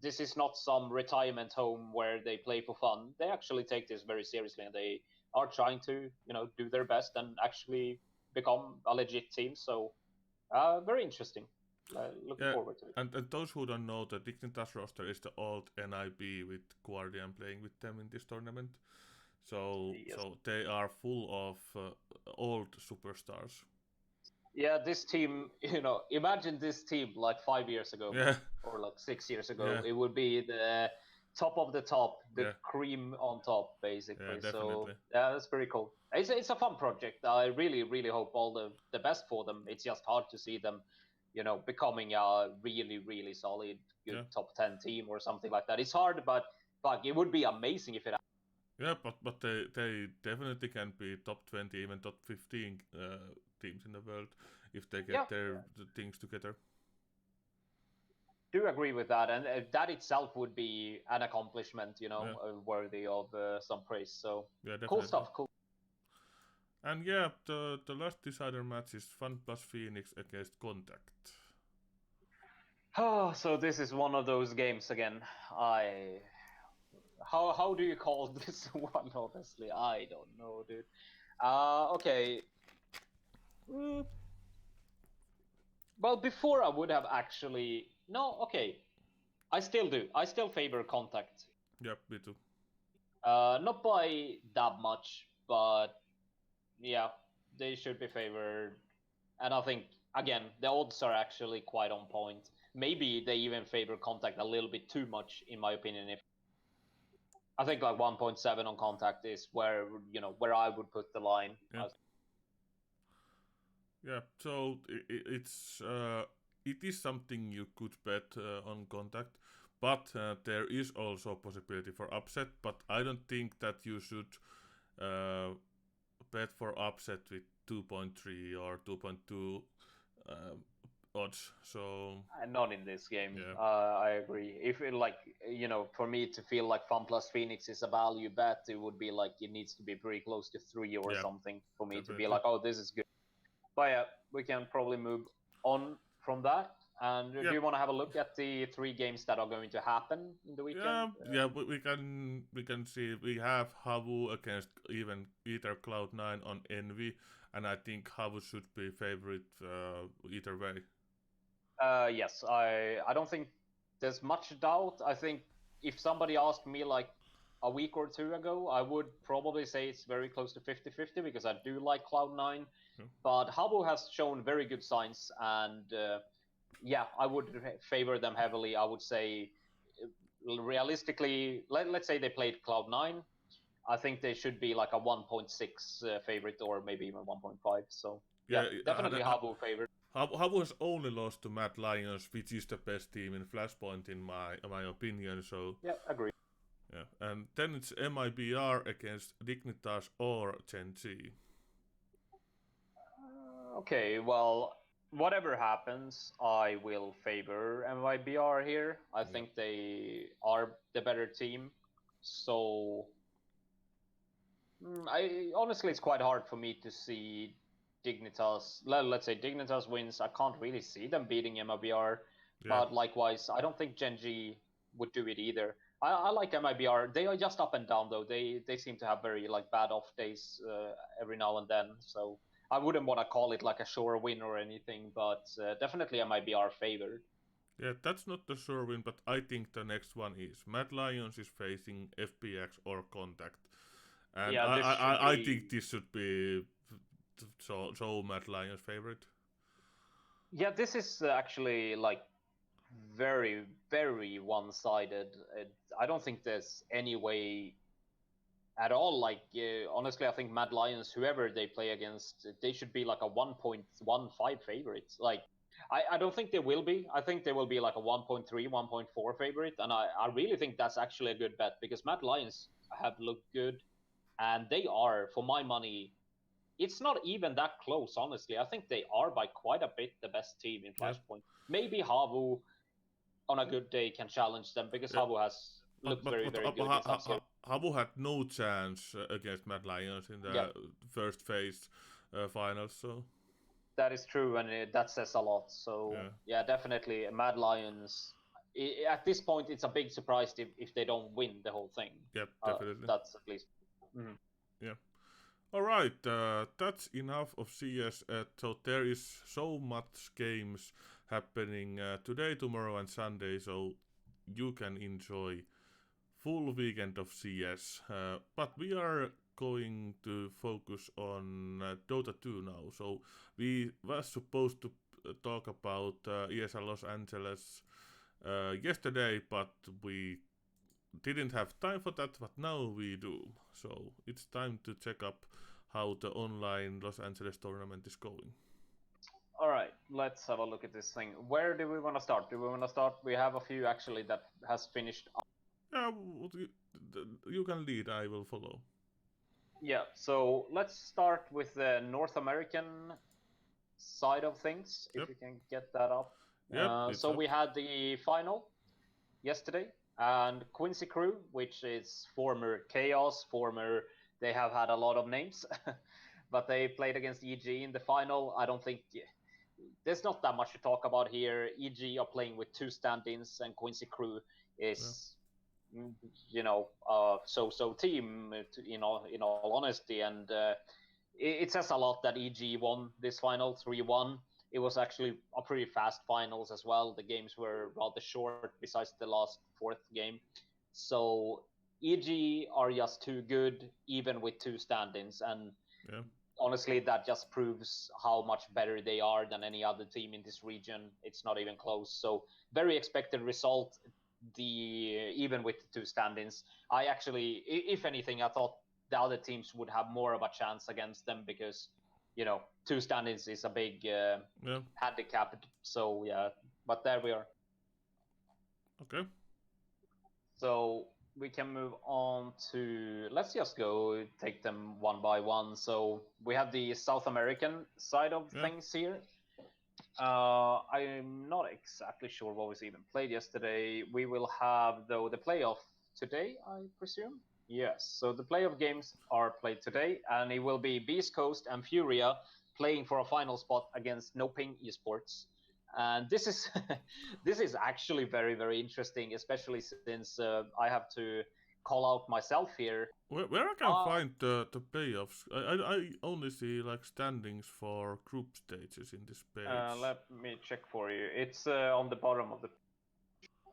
this is not some retirement home where they play for fun. They actually take this very seriously, and they are trying to do their best and actually become a legit team. So very interesting. Looking forward to it. And those who don't know, the Dignitas roster is the old NIB with Guardian playing with them in this tournament. So they are full of old superstars. Yeah, this team, imagine this team like 5 years ago or like 6 years ago. It would be the top of the top, the cream on top, basically. So that's pretty cool. It's a fun project. I really, really hope all the best for them. It's just hard to see them, becoming a really, really solid, good top 10 team or something like that. It's hard, but it would be amazing if it happened. Yeah, but they definitely can be top 20, even top 15 teams in the world if they get their things together. Do agree with that, and that itself would be an accomplishment, worthy of some praise. So yeah, definitely. Cool stuff. Cool. And yeah, the last decider match is Fun plus Phoenix against Contact. Oh, so this is one of those games again. How do you call this one? Honestly, I don't know, dude. Okay. Well, before I would have actually no. Okay, I still do. I still favor Contact. Yep, me too. Not by that much, but yeah, they should be favored. And I think again the odds are actually quite on point. Maybe they even favor Contact a little bit too much, in my opinion. If I think like 1.7 on Contact is where where I would put the line. Yeah, so it is something you could bet on Contact, but there is also a possibility for upset. But I don't think that you should bet for upset with 2.3 or 2.2 odds. So Not in this game. Yeah. I agree. If it, like for me to feel like Fun plus Phoenix is a value bet, it would be like it needs to be pretty close to 3 or something for me to be like, oh, this is good. But yeah, we can probably move on from that. And do you want to have a look at the 3 games that are going to happen in the weekend? Yeah, we can see we have Havu against either Cloud9 on Envy, and I think Havu should be favorite either way. Yes, I don't think there's much doubt. I think if somebody asked me like a week or 2 ago, I would probably say it's very close to 50-50 because I do like Cloud9. But Habbo has shown very good signs, and yeah, I would favor them heavily. I would say, realistically, let's say they played Cloud9. I think they should be like a 1.6 favorite or maybe even 1.5. So yeah, definitely Habbo favored. Habbo has only lost to Mad Lions, which is the best team in FLASHPOINT in my opinion. So yeah, agree. Yeah, and then it's MIBR against Dignitas or Gen G. Okay, well, whatever happens, I will favor MYBR here. I think they are the better team. So, honestly, it's quite hard for me to see Dignitas. Let's say Dignitas wins. I can't really see them beating MIBR. But likewise, I don't think Gen G would do it either. I like MIBR. They are just up and down though. They seem to have very like bad off days every now and then. So I wouldn't want to call it like a sure win or anything, but definitely MIBR favored. Yeah, that's not the sure win, but I think the next one is Mad Lions is facing FPX or Contact, and yeah, I think this should be so Mad Lions favorite. Yeah, this is actually like very, very one-sided. I don't think there's any way at all. Like, honestly, I think Mad Lions, whoever they play against, they should be like a 1.15 favorite. Like, I don't think they will be. I think they will be like a 1.3, 1.4 favorite. And I really think that's actually a good bet because Mad Lions have looked good. And they are, for my money, it's not even that close, honestly. I think they are by quite a bit the best team in FLASHPOINT. Maybe Havu on a good day can challenge them because Havu has looked very good against Upscale. Havu had no chance against Mad Lions in the first phase finals, so that is true, and that says a lot. So yeah, definitely Mad Lions. At this point, it's a big surprise if they don't win the whole thing. Yep, definitely. That's at least. Yeah. All right, that's enough of CS. So there is so much games happening today, tomorrow, and Sunday, so you can enjoy full weekend of CS. But we are going to focus on Dota 2 now. So we were supposed to talk about ESL Los Angeles yesterday, but we didn't have time for that, but now we do. So it's time to check up how the online Los Angeles tournament is going. All right, let's have a look at this thing. Where do we want to start? We have a few actually that has finished up. Yeah, you can lead. I will follow. Yeah, so let's start with the North American side of things, if Yep. you can get that up. Yep, it's so up. we had the final yesterday, and Quincy Crew, which is former Chaos, they have had a lot of names, but they played against EG in the final. I don't think there's not that much to talk about here. EG are playing with 2 stand-ins, and Quincy Crew is, so team. In all honesty, and it says a lot that EG won this final 3-1. It was actually a pretty fast finals as well. The games were rather short, besides the last 4th game. So EG are just too good, even with 2 stand-ins, and honestly, that just proves how much better they are than any other team in this region. It's not even close. So very expected result. Even with the 2 stand-ins, I actually, if anything, I thought the other teams would have more of a chance against them because, 2 stand-ins is a big handicap. So yeah, but there we are. Okay. So we can move on to, let's just go take them one by one. So we have the South American side of things here. I'm not exactly sure what was even played yesterday. We will have, though, the playoff today, I presume. Yes, so the playoff games are played today, and it will be Beast Coast and Furia playing for a final spot against NoPing Esports. And this is this is actually very, very interesting, especially since I have to call out myself here. Where I can find the playoffs? I only see like standings for group stages in this page. Let me check for you. It's on the bottom of the.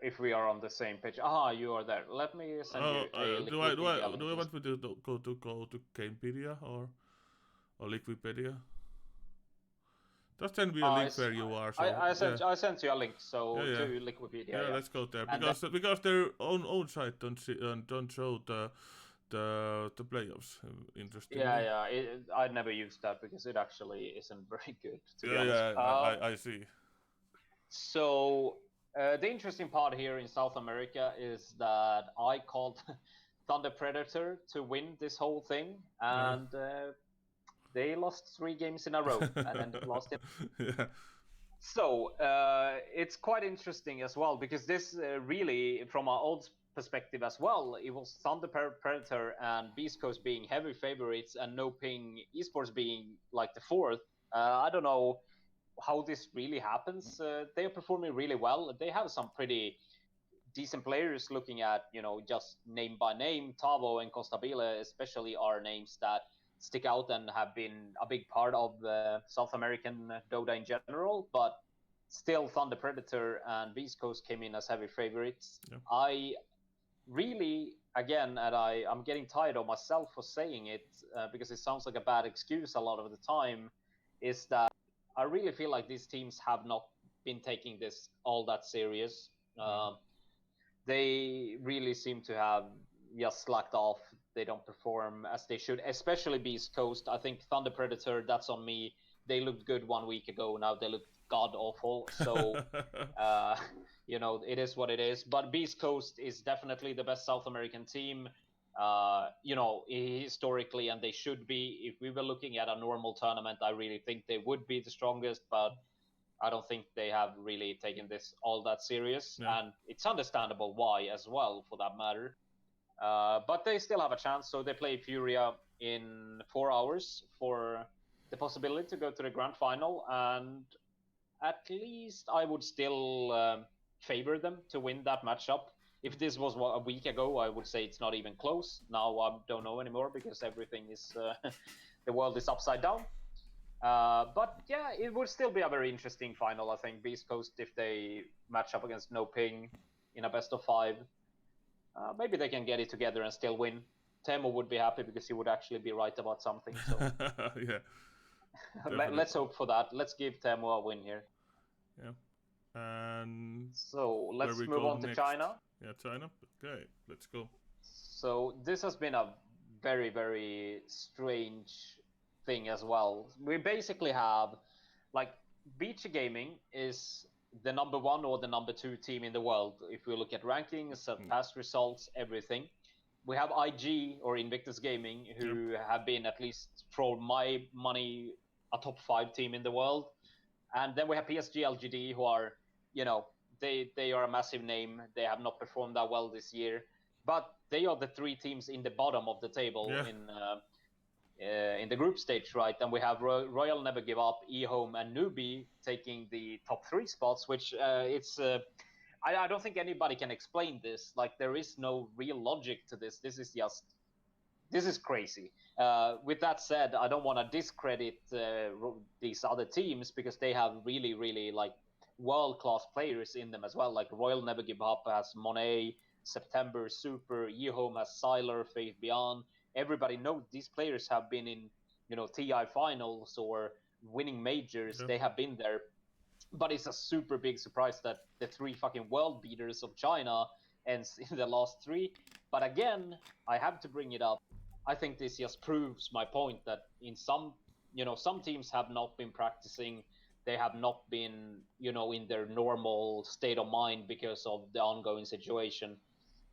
If we are on the same page. You are there. Let me send you a do I want me to go to Gamepedia or Liquipedia? Just send me a link where you are. So I sent you a link to Liquipedia. Yeah, let's go there because their own site don't show the playoffs. Interesting. Yeah. I never used that because it actually isn't very good. To be honest. I see. So the interesting part here in South America is that I called Thunder Predator to win this whole thing, and they lost 3 games in a row and ended up lost it. Yeah. So it's quite interesting as well, because this really, from our old perspective as well, it was Thunder Predator and Beast Coast being heavy favorites and NoPing Esports being like the 4th. I don't know how this really happens. They are performing really well. They have some pretty decent players, looking at, just name by name. Tavo and Costabile especially are names that stick out and have been a big part of the South American Dota in general, but still Thunder Predator and Beast Coast came in as heavy favorites. Yeah. I really, again, and I'm getting tired of myself for saying it, because it sounds like a bad excuse a lot of the time, is that I really feel like these teams have not been taking this all that serious. They really seem to have just slacked off. They don't perform as they should, especially Beast Coast. I think Thunder Predator, that's on me. They looked good 1 week ago. Now they look god awful. So, it is what it is. But Beast Coast is definitely the best South American team, historically, and they should be. If we were looking at a normal tournament, I really think they would be the strongest, but I don't think they have really taken this all that serious. Yeah. And it's understandable why as well, for that matter. But they still have a chance, so they play Furia in 4 hours for the possibility to go to the grand final, and at least I would still favor them to win that matchup. If this was a week ago, I would say it's not even close. Now I don't know anymore, because everything is the world is upside down. But yeah, it would still be a very interesting final, I think. Beast Coast, if they match up against NoPing in a best of 5, maybe they can get it together and still win. Teemu would be happy because he would actually be right about something. So yeah. Let's hope for that. Let's give Teemu a win here. Yeah. And so let's move on to China. Yeah, China. Okay, let's go. So this has been a very, very strange thing as well. We basically have, like, Beach Gaming is the number 1 or the number 2 team in the world if we look at rankings, past results, everything. we have IG or Invictus Gaming, who have been, at least for my money, a top 5 team in the world. And then we have PSG LGD, who are, they are a massive name. They have not performed that well this year, but they are the 3 teams in the bottom of the table in the group stage, right? And we have Royal Never Give Up, eHome, and Newbie taking the top 3 spots, which I don't think anybody can explain this. Like, there is no real logic to this. This is crazy. With that said, I don't want to discredit these other teams, because they have really, really like world-class players in them as well. Like Royal Never Give Up has Monet, September, Super, eHome has Sylar, Faith Beyond. Everybody knows these players have been in, TI finals or winning majors. They have been there. But it's a super big surprise that the 3 fucking world beaters of China ends in the last 3. But again, I have to bring it up. I think this just proves my point that in some teams have not been practicing. They have not been, in their normal state of mind because of the ongoing situation.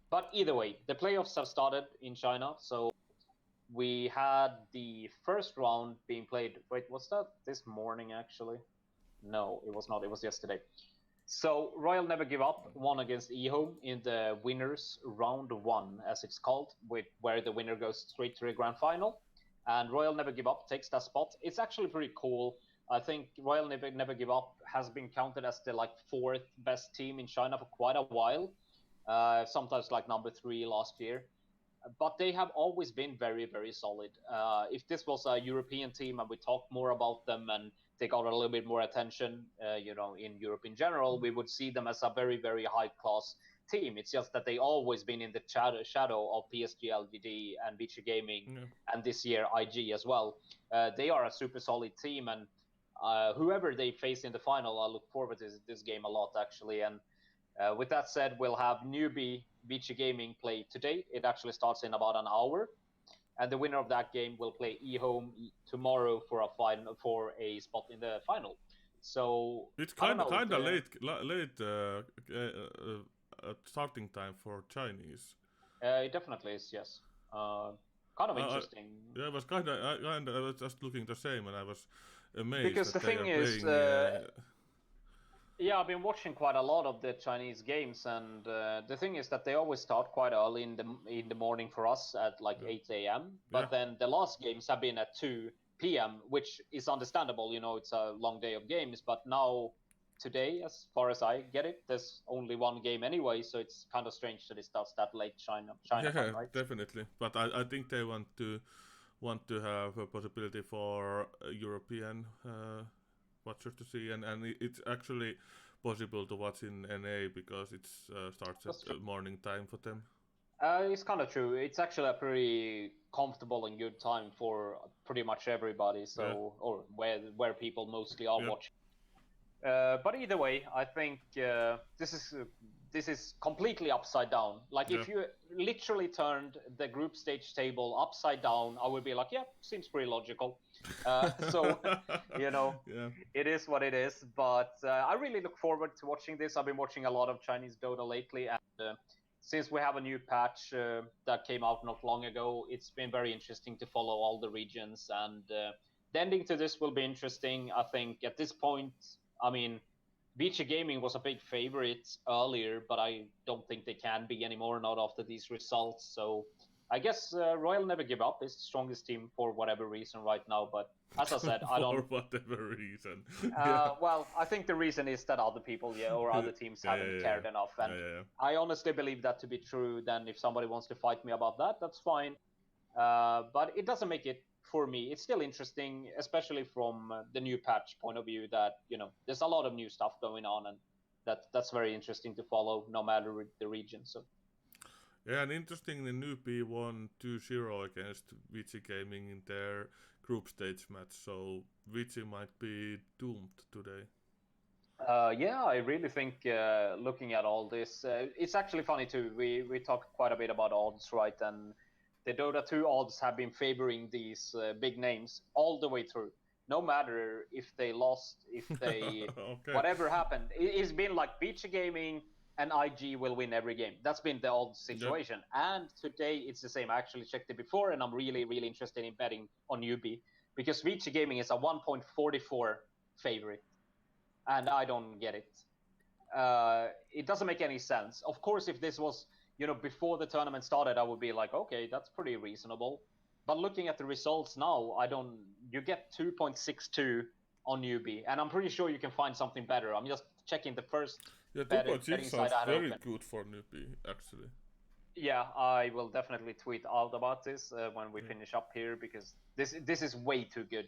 But either way, the playoffs have started in China. So we had the first round being played. Wait, what's that? This morning, actually. No, it was not. It was yesterday. So Royal Never Give Up won against eHome in the winners round 1, as it's called, where the winner goes straight to the grand final. And Royal Never Give Up takes that spot. It's actually pretty cool. I think Royal Never Give Up has been counted as the 4th best team in China for quite a while. Sometimes number 3 last year. But they have always been very, very solid. If this was a European team and we talked more about them and they got a little bit more attention, in Europe in general, we would see them as a very, very high-class team. It's just that they always been in the shadow of PSG LGD and VG Gaming, and this year IG as well. They are a super solid team, and whoever they face in the final, I look forward to this game a lot, actually. And with that said, we'll have newbie VG Gaming play today. It actually starts in about an hour. And the winner of that game will play eHome tomorrow for a spot in the final. So it's kind of late starting time for Chinese. It definitely is, yes. Kind of interesting. I was just looking the same, and I was amazed. Because that the thing is, I've been watching quite a lot of the Chinese games, and the thing is that they always start quite early in the morning for us at 8 a.m. But then the last games have been at 2 p.m., which is understandable. It's a long day of games. But now, today, as far as I get it, there's only one game anyway, so it's kind of strange that it starts that late China time, right? Definitely. But I think they want to have a possibility for European watchers to see, and it's actually possible to watch in NA because it starts at morning time for them. It's kind of true. It's actually a pretty comfortable and good time for pretty much everybody. So, or where people mostly are watching. But either way, I think this is completely upside down. If you literally turned the group stage table upside down, I would be like, seems pretty logical. So, it is what it is. But I really look forward to watching this. I've been watching a lot of Chinese Dota lately, and since we have a new patch that came out not long ago, it's been very interesting to follow all the regions. And the ending to this will be interesting. I think at this point, VG Gaming was a big favorite earlier, but I don't think they can be anymore, not after these results. So I guess Royal Never Give Up is the strongest team for whatever reason right now. But as I said, I don't... For whatever reason. Well, I think the reason is that other people or other teams haven't cared enough. And I honestly believe that to be true. Then if somebody wants to fight me about that, that's fine. But it doesn't make it, for me, it's still interesting, especially from the new patch point of view, that there's a lot of new stuff going on, and that's very interesting to follow, no matter the region. So and interesting, the Newbie won 2-0 against VG Gaming in their group stage match, so VG might be doomed today. I really think looking at all this, it's actually funny too. We talked quite a bit about odds, right? And the Dota 2 odds have been favoring these big names all the way through. No matter if they lost, if they whatever happened, it's been like VG Gaming and IG will win every game. That's been the old situation. Yep. And today it's the same. I actually checked it before, and I'm really, really interested in betting on UB because Vici Gaming is a 1.44 favorite, and I don't get it. It doesn't make any sense. Of course, if this was, before the tournament started, I would be like, okay, that's pretty reasonable. But looking at the results now, you get 2.62 on newbie, and I'm pretty sure you can find something better. I'm just checking the first betting site I had very open. Good for newbie, actually. Yeah, I will definitely tweet out about this when we finish up here, because this is way too good.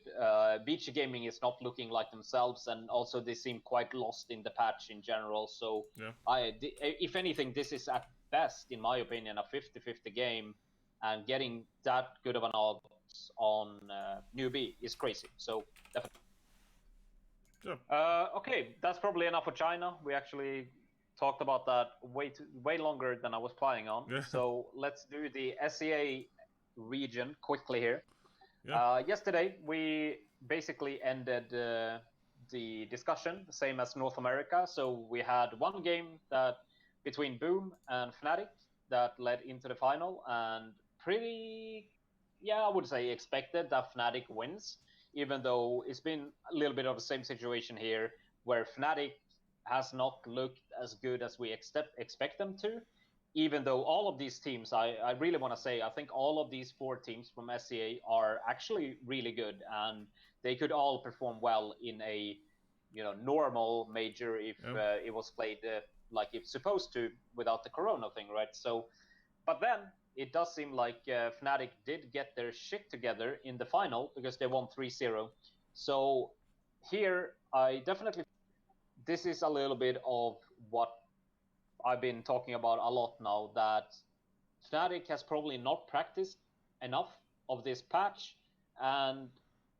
Vici Gaming is not looking like themselves, and also they seem quite lost in the patch in general. So, if anything, this is at best, in my opinion, a 50-50 game, and getting that good of an odds on newbie is crazy. So, definitely. Yeah. Okay, that's probably enough for China. We actually talked about that way longer than I was planning on. Yeah. So let's do the SEA region quickly here. Yeah. Yesterday, we basically ended the discussion, the same as North America. So we had one game between Boom and Fnatic that led into the final, and I would say expected that Fnatic wins, even though it's been a little bit of the same situation here, where Fnatic has not looked as good as we expect them to, even though all of these teams, I really want to say, I think all of these 4 teams from SCA are actually really good, and they could all perform well in a normal major if it was played like it's supposed to without the corona thing, right? So, but then it does seem like Fnatic did get their shit together in the final because they won 3-0. So here, this is a little bit of what I've been talking about a lot now, that Fnatic has probably not practiced enough of this patch, and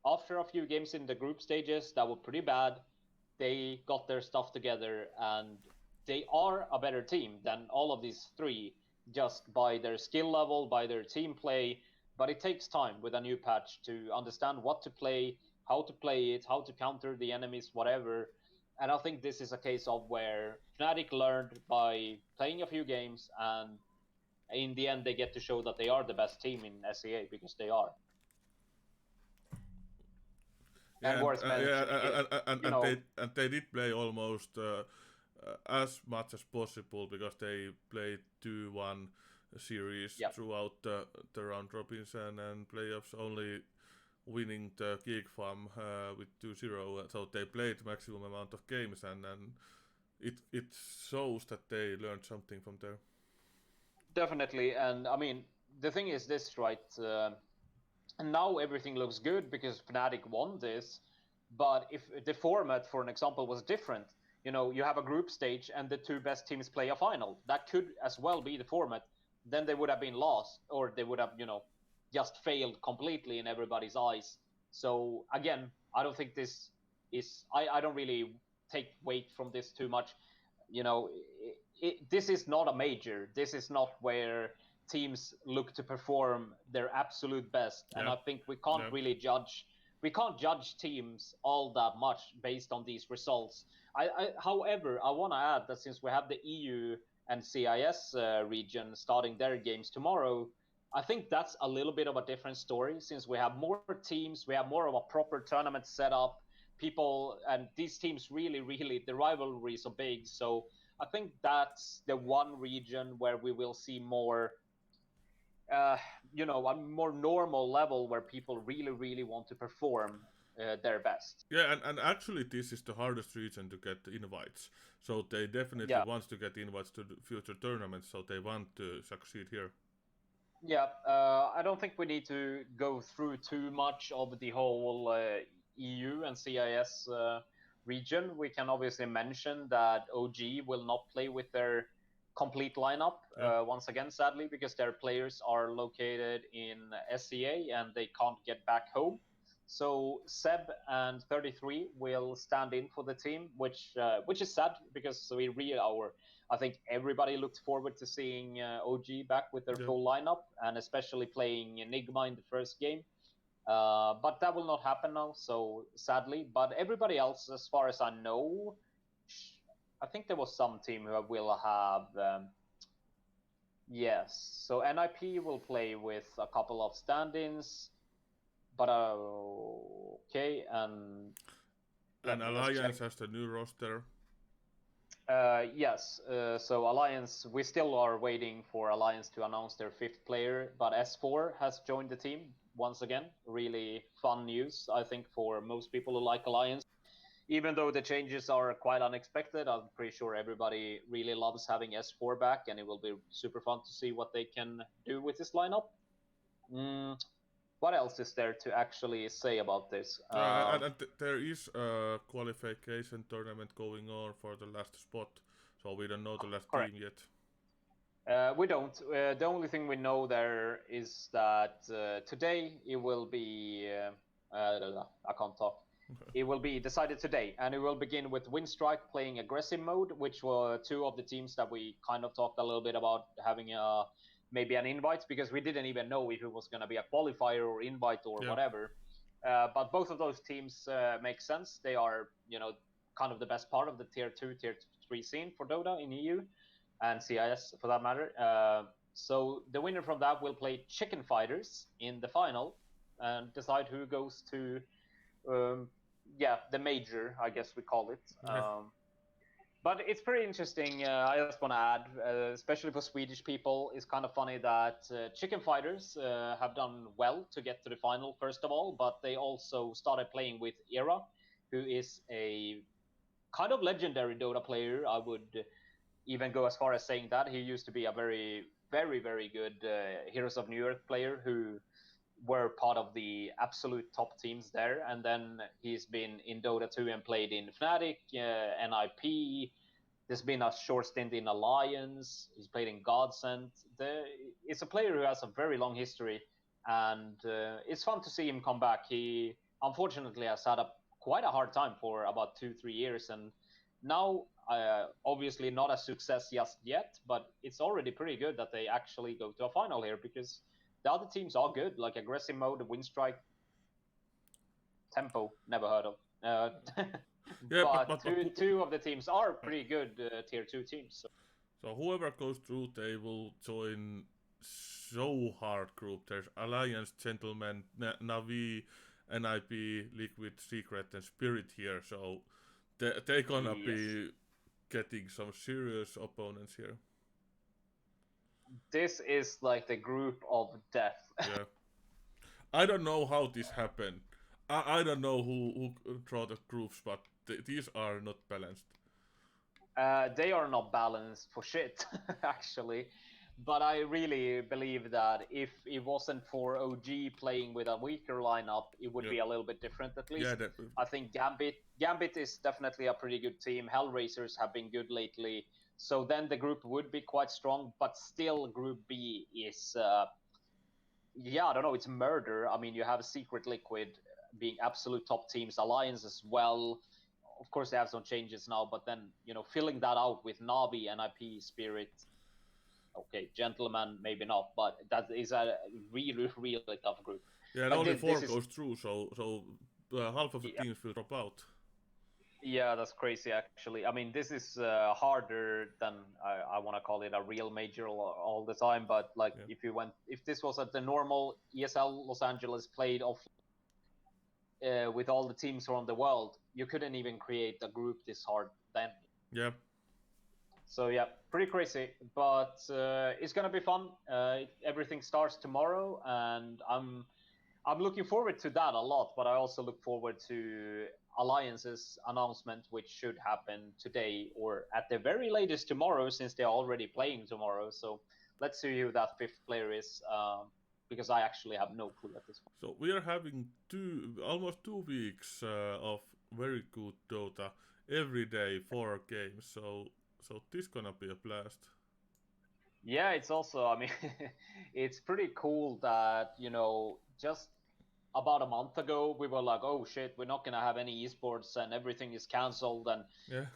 after a few games in the group stages that were pretty bad, they got their stuff together, and they are a better team than all of these 3, just by their skill level, by their team play. But it takes time with a new patch to understand what to play, how to play it, how to counter the enemies, whatever. And I think this is a case of where Fnatic learned by playing a few games, and in the end they get to show that they are the best team in SEA, because they are. And worth mentioning, and they did play almost as much as possible, because they played 2-1 series throughout the round robins and playoffs, only winning the Geek Farm with 2-0. So they played maximum amount of games, and it shows that they learned something from there. Definitely, and I mean, the thing is this, right? And now everything looks good because Fnatic won this, but if the format, for an example, was different, you have a group stage and the 2 best teams play a final, that could as well be the format, then they would have been lost, or they would have, just failed completely in everybody's eyes. So again, I don't think this is, I don't really take weight from this too much. This is not a major. This is not where teams look to perform their absolute best. And I think we can't really judge. We can't judge teams all that much based on these results. However, I want to add that since we have the EU and CIS region starting their games tomorrow, I think that's a little bit of a different story, since we have more teams, we have more of a proper tournament set up, people, and these teams really, the rivalries are big. So I think that's the one region where we will see more, a more normal level where people really want to perform their best. Yeah, and actually this is the hardest region to get invites. So they definitely want to get invites to the future tournaments, so they want to succeed here. Yeah, I don't think we need to go through too much of the whole EU and CIS region. We can obviously mention that OG will not play with their complete lineup once again, sadly, because their players are located in SCA and they can't get back home. So Seb and 33 will stand in for the team, which is sad, because I think everybody looked forward to seeing OG back with their full lineup, and especially playing Enigma in the first game. But that will not happen now, so sadly. But everybody else, as far as I know, I think there was some team who will have. Yes, so NIP will play with a couple of stand-ins, but okay, and And let me just check. Alliance has the new roster. Yes, so Alliance, we still are waiting for Alliance to announce their 5th player, but S4 has joined the team once again. Really fun news, I think, for most people who like Alliance. Even though the changes are quite unexpected, I'm pretty sure everybody really loves having S4 back, and it will be super fun to see what they can do with this lineup. What else is there to actually say about this? And there is a qualification tournament going on for the last spot, so we don't know the last correct. team yet. We don't. The only thing we know there is that today it will be. I can't talk. It will be decided today, and it will begin with Windstrike playing aggressive mode, which were 2 of the teams that we kind of talked a little bit about having maybe an invite, because we didn't even know if it was going to be a qualifier or invite or whatever. But both of those teams make sense. They are, kind of the best part of the tier 2, tier 3 scene for Dota in EU and CIS for that matter. So the winner from that will play Chicken Fighters in the final and decide who goes to the major, I guess we call it. But it's pretty interesting. I just want to add, especially for Swedish people, it's kind of funny that Chicken Fighters have done well to get to the final, first of all, but they also started playing with Era, who is a kind of legendary Dota player. I would even go as far as saying that. He used to be a very, very, very good Heroes of New Earth player who were part of the absolute top teams there, and then he's been in Dota 2 and played in Fnatic, NIP. There's been a short stint in Alliance. He's played in Godsent. It's a player who has a very long history, and it's fun to see him come back. He unfortunately has had quite a hard time for about 2-3 years, and now obviously not a success just yet, but it's already pretty good that they actually go to a final here, because the other teams are good, like Aggressive Mode, Windstrike, Tempo, never heard of. But 2 of the teams are pretty good tier 2 teams. So whoever goes through, they will join so hard group. There's Alliance, Gentlemen, Navi, NIP, Liquid, Secret, and Spirit here. So they're gonna be getting some serious opponents here. This is like the group of death. Yeah. I don't know how this happened. I don't know who draw the groups, but these are not balanced. They are not balanced for shit, actually. But I really believe that if it wasn't for OG playing with a weaker lineup, it would be a little bit different at least. Yeah, I think Gambit is definitely a pretty good team. Hellraisers have been good lately. So then the group would be quite strong, but still Group B is, I don't know, it's murder. I mean, you have Secret, Liquid being absolute top teams, Alliance as well. Of course, they have some changes now, but then, filling that out with Navi, NIP, Spirit, okay, Gentleman, maybe not, but that is a really, really tough group. Yeah, and only 4 goes through, so half of the teams will drop out. Yeah, that's crazy, actually. I mean, this is harder than I want to call it a real major all the time, but like if this was at the normal ESL Los Angeles played off with all the teams around the world, you couldn't even create a group this hard then. Yeah. So yeah, pretty crazy, but it's gonna be fun. Everything starts tomorrow, and I'm looking forward to that a lot. But I also look forward to Alliance's announcement, which should happen today or at the very latest tomorrow, since they're already playing tomorrow. So let's see who that 5th player is, because I actually have no clue at this point. So we are having almost 2 weeks of very good Dota every day, 4 games. So this gonna be a blast. Yeah, it's also, I mean, it's pretty cool that, just about a month ago, we were like, oh shit, we're not going to have any esports and everything is cancelled and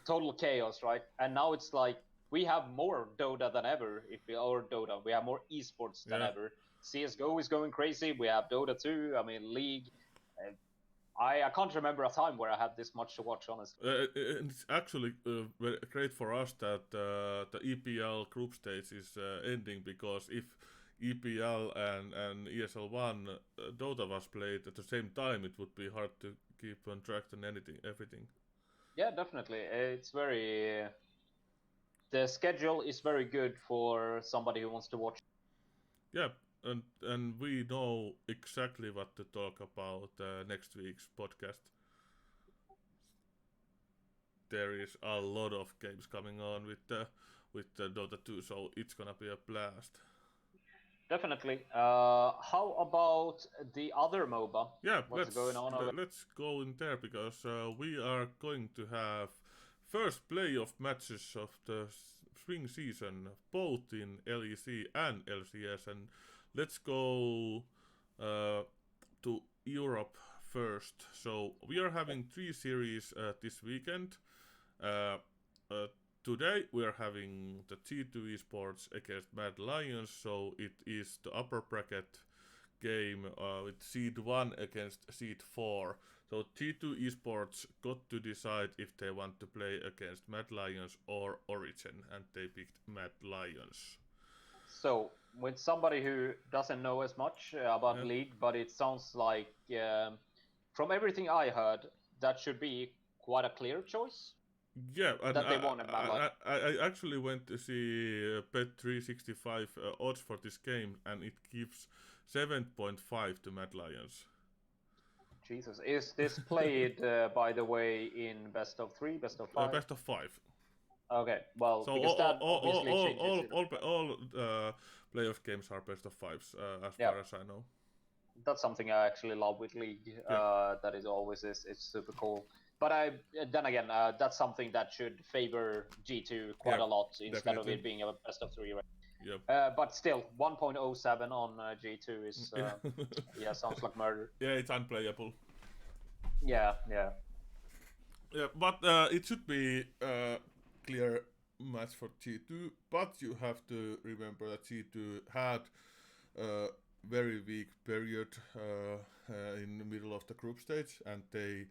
total chaos, right? And now it's like, we have more Dota than ever, we have more esports than ever. CSGO is going crazy, we have Dota 2, I mean, League, I can't remember a time where I had this much to watch, honestly. And it's actually very great for us that the EPL group stage is ending, because if EPL and ESL One Dota was played at the same time, it would be hard to keep on track on everything. Yeah, definitely. It's very. The schedule is very good for somebody who wants to watch. Yeah, and we know exactly what to talk about next week's podcast. There is a lot of games coming on with the Dota 2, so it's gonna be a blast. Definitely. How about the other MOBA? Yeah, What's going on over? let's go in there, because we are going to have first playoff matches of the spring season, both in LEC and LCS, and let's go to Europe first. So we are having 3 series this weekend. Uh, uh, Today we are having the G2 Esports against Mad Lions, so it is the upper bracket game with Seed 1 against Seed 4. So G2 Esports got to decide if they want to play against Mad Lions or Origin, and they picked Mad Lions. So, with somebody who doesn't know as much about League, but it sounds like, from everything I heard, that should be quite a clear choice. Yeah, and that they wanted Mad Lions. I actually went to see Bet365 odds for this game, and it gives 7.5 to Mad Lions. Jesus, is this played, by the way, in best of 3, best of 5? Best of 5. Okay, well, so because that obviously changes it. all playoff games are best of 5s, as far as I know. That's something I actually love with League. That is always it's super cool. But then again, that's something that should favor G2 quite a lot, instead of it being a best of 3. Right? Yep. But still, 1.07 on G2 is sounds like murder. Yeah, it's unplayable. Yeah, but it should be clear match for G2, but you have to remember that G2 had a very weak period in the middle of the group stage, and they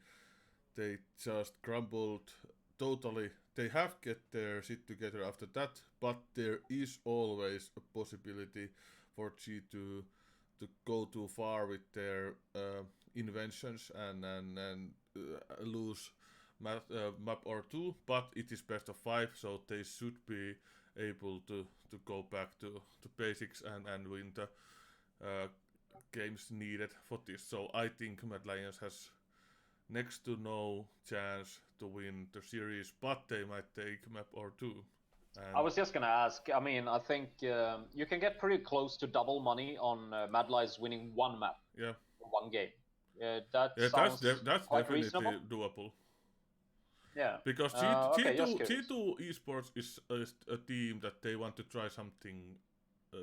just crumbled totally. They have get their shit together after that, but there is always a possibility for G2 to go too far with their inventions and lose map or 2, but it is best of 5, so they should be able to go back to basics and win the games needed for this. So I think Mad Lions has next to no chance to win the series, but they might take map or 2. I was just gonna ask. I mean, I think you can get pretty close to double money on Mad Lions winning 1 map. Yeah. 1 game. That's quite definitely reasonable. Doable. Yeah. Because G2 Esports is a team that they want to try something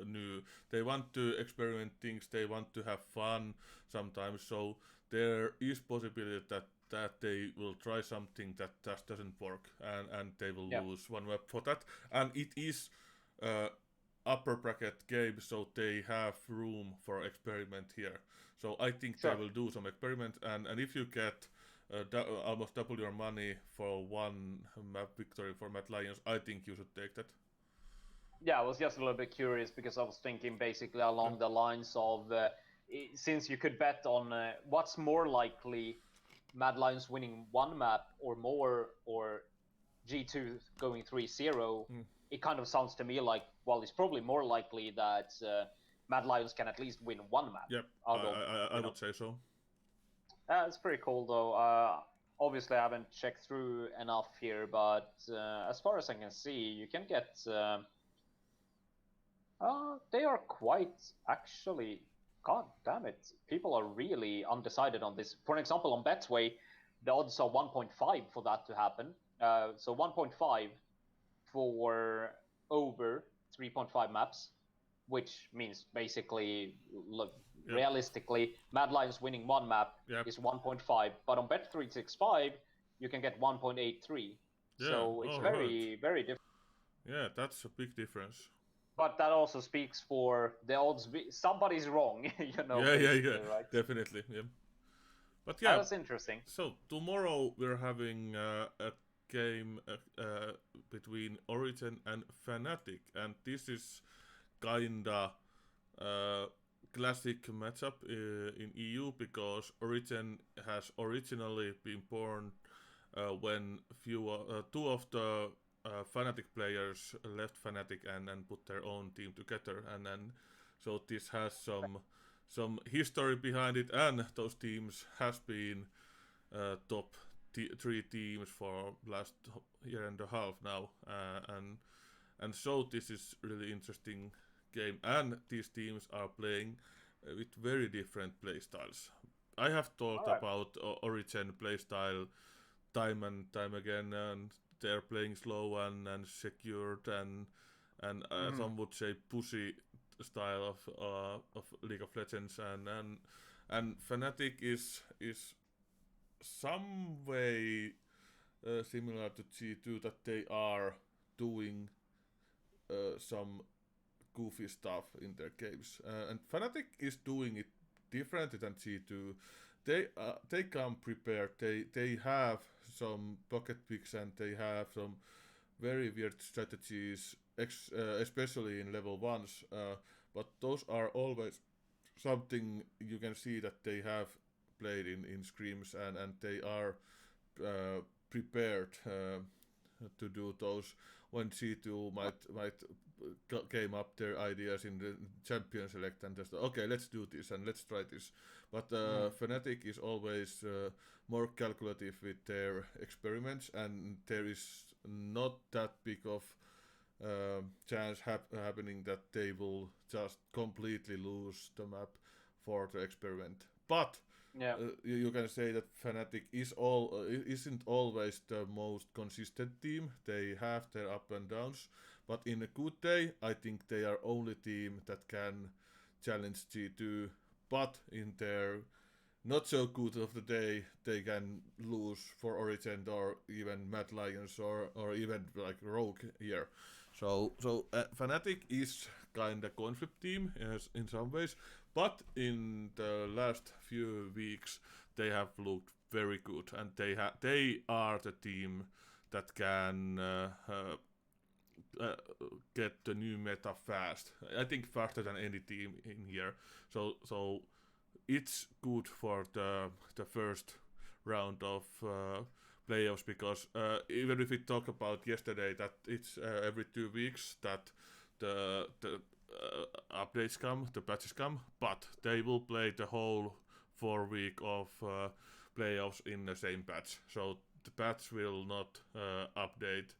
new. They want to experiment things. They want to have fun sometimes. So there is possibility that they will try something that just doesn't work, and they will lose 1 map for that. And it is upper bracket game, so they have room for experiment here. So I think they will do some experiment, and if you get almost double your money for 1 map victory for Mad Lions, I think you should take that. Yeah, I was just a little bit curious, because I was thinking basically along the lines of, since you could bet on what's more likely, Mad Lions winning 1 map or more, or G2 going 3-0, it kind of sounds to me like, well, it's probably more likely that Mad Lions can at least win 1 map. Yep, I would say so. It's pretty cool, though. Obviously, I haven't checked through enough here, but as far as I can see, you can get... they are quite, actually... God damn it. People are really undecided on this. For example, on Betway, the odds are 1.5 for that to happen. So 1.5 for over 3.5 maps, which means basically, realistically, Mad Lions winning 1 map is 1.5. But on Bet365, you can get 1.83. So it's very, very different. Yeah, that's a big difference. But that also speaks for the odds. Somebody's wrong, Yeah, right? Definitely. Yeah. But yeah, that's interesting. so tomorrow we're having a game between Origin and Fnatic, and this is kinda classic matchup in EU because Origin has originally been born when two of the Fnatic players left Fnatic and put their own team together, and then so this has some history behind it, and those teams has been top three teams for last year and a half now, and so this is really interesting game, and these teams are playing with very different playstyles. I have thought about Origin playstyle time and time again, and they're playing slow and secured and some would say pushy style of League of Legends, and Fnatic is some way similar to G2, that they are doing some goofy stuff in their games, and Fnatic is doing it differently than G2. They come prepared. They have some pocket picks and they have some very weird strategies, especially in level ones. But those are always something you can see that they have played in scrims, and they are prepared to do those when G2 might came up their ideas in the champion select and just okay, let's do this and let's try this. But Fnatic is always more calculative with their experiments, and there is not that big of chance happening that they will just completely lose the map for the experiment. But you can say that Fnatic isn't always the most consistent team. They have their up and downs, but in a good day, I think they are only team that can challenge G2. But in their not so good of the day, they can lose for Origin or even Mad Lions or even like Rogue here. So Fnatic is kind of coin flip team in some ways, but in the last few weeks they have looked very good, and they are the team that can get the new meta fast. I think faster than any team in here. So it's good for the first round of playoffs, because even if we talk about yesterday that it's every 2 weeks that the updates come, the patches come, but they will play the whole 4 week of playoffs in the same patch. So the patch will not update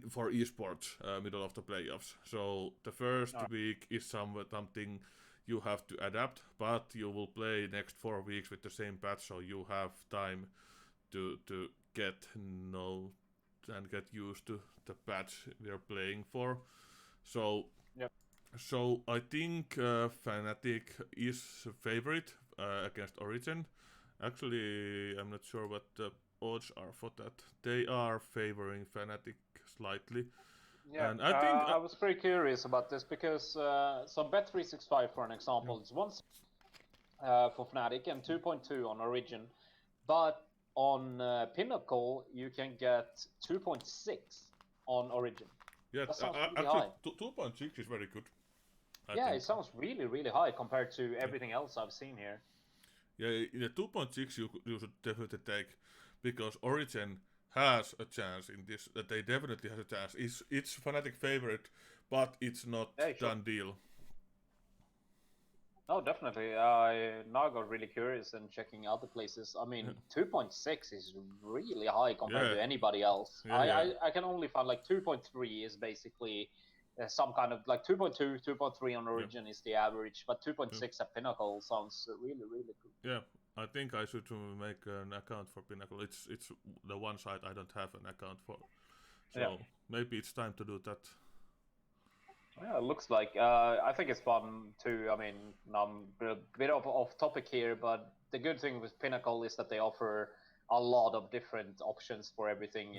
for esports middle of the playoffs. So the first week is something you have to adapt, but you will play next 4 weeks with the same patch, so you have time to get know and get used to the patch we are playing for. So so I think Fnatic is favorite against Origin. Actually, I'm not sure what the odds are for that. They are favoring Fnatic slightly. Yeah, and I think I was pretty curious about this because so Bet365, for an example, is one for Fnatic and 2.2 on Origin, but on Pinnacle you can get 2.6 on Origin. yeah, That sounds really actually high. 2.6 is very good. I Yeah, think. it sounds really, really high compared to everything else I've seen here. Yeah, the 2.6 you should definitely take, because Origin has a chance in this. That they definitely has a chance. It's Fnatic favorite, but it's not done deal. No, definitely. I now got really curious and checking other places. I mean, 2.6 is really high compared to anybody else. I can only find like 2.3 is basically some kind of like 2.2, 2.3 on Origin is the average, but 2.6 at Pinnacle sounds really, really good. Yeah, I think I should make an account for Pinnacle. It's the one site I don't have an account for, so maybe it's time to do that. Yeah, it looks like. I think it's fun too. I mean, I'm a bit off topic here, but the good thing with Pinnacle is that they offer a lot of different options for everything.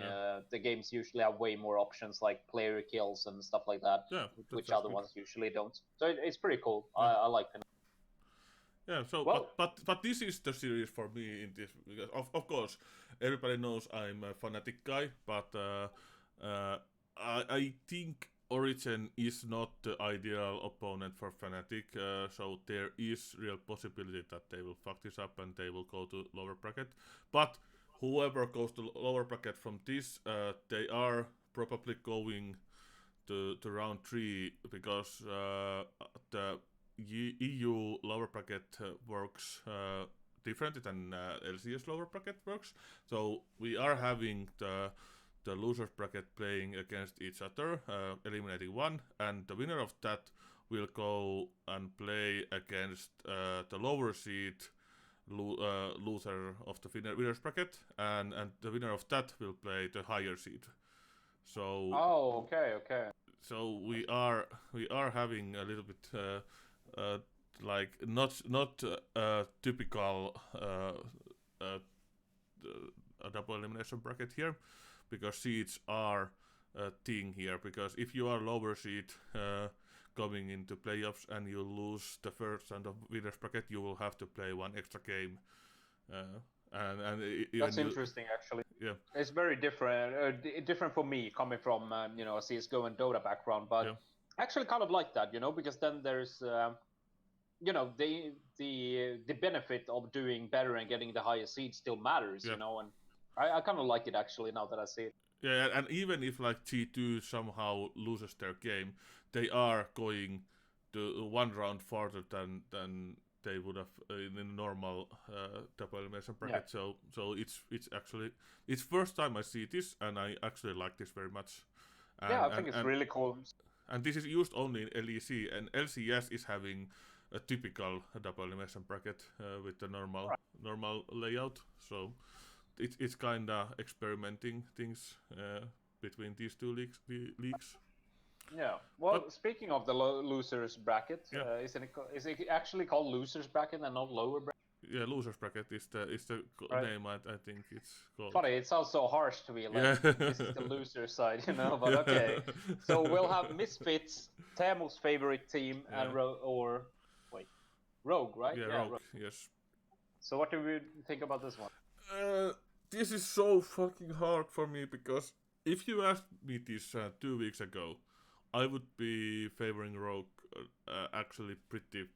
The games usually have way more options, like player kills and stuff like that, which other ones usually don't. So it's pretty cool. I like Pinnacle. Yeah, so Well, but this is the series for me in this because of course everybody knows I'm a Fnatic guy, but I think Origin is not the ideal opponent for Fnatic, so there is real possibility that they will fuck this up and they will go to lower bracket. But whoever goes to lower bracket from this, they are probably going to round 3 because the EU lower bracket works differently than LCS lower bracket works. So we are having the losers bracket playing against each other, eliminating one, and the winner of that will go and play against the lower seed loser of the winners bracket, and the winner of that will play the higher seed. So oh, okay. so we are having a little bit like not typical a double elimination bracket here, because seeds are a thing here. Because if you are lower seed coming into playoffs and you lose the first round of winners bracket, you will have to play one extra game. And That's interesting, actually. Yeah. It's very different. Different for me, coming from a CS:GO and Dota background, but Yeah. I actually kind of like that, because then there's the benefit of doing better and getting the highest seed still matters, Yeah. and I kind of like it actually now that I see it. Yeah, and even if like G2 somehow loses their game, they are going to one round farther than they would have in a normal double elimination bracket. Yeah. So it's actually it's first time I see this, and I actually like this very much. Yeah, I think it's really cool. And this is used only in LEC, and LCS is having a typical double elimination bracket with the normal layout. So it's kinda experimenting things between these two leagues. Yeah. Well, But speaking of the losers bracket, Yeah. Is it actually called losers bracket and not lower bracket? Yeah, losers bracket is the Right. name I think it's called. Funny, it sounds so harsh to me. Like, Yeah. this is the loser side, But okay. So we'll have Misfits, Temu's favorite team, Yeah. and Rogue, right? Yeah, Rogue. Yes. So what do we think about this one? This is so fucking hard for me because if you asked me this 2 weeks ago, I would be favoring Rogue actually pretty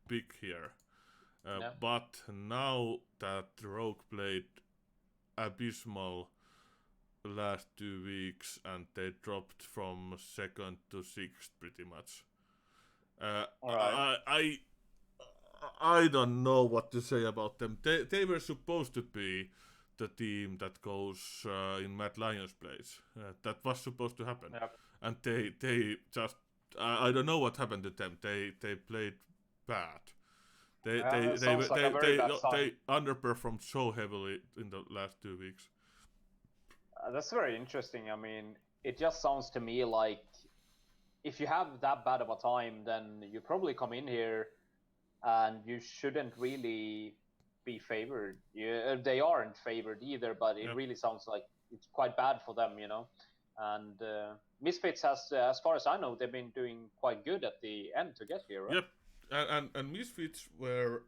big here. Yeah. But now that Rogue played abysmal last 2 weeks and they dropped from 2nd to 6th pretty much. Alright. I don't know what to say about them. They were supposed to be the team that goes in Mad Lions place. That was supposed to happen. Yep. And they just I don't know what happened to them. They played bad. They underperformed so heavily in the last 2 weeks. That's very interesting. I mean, it just sounds to me like if you have that bad of a time, then you probably come in here and you shouldn't really be favored. They aren't favored either, but it really sounds like it's quite bad for them, And Misfits has, as far as I know, they've been doing quite good at the end to get here, right? Yep, and Misfits were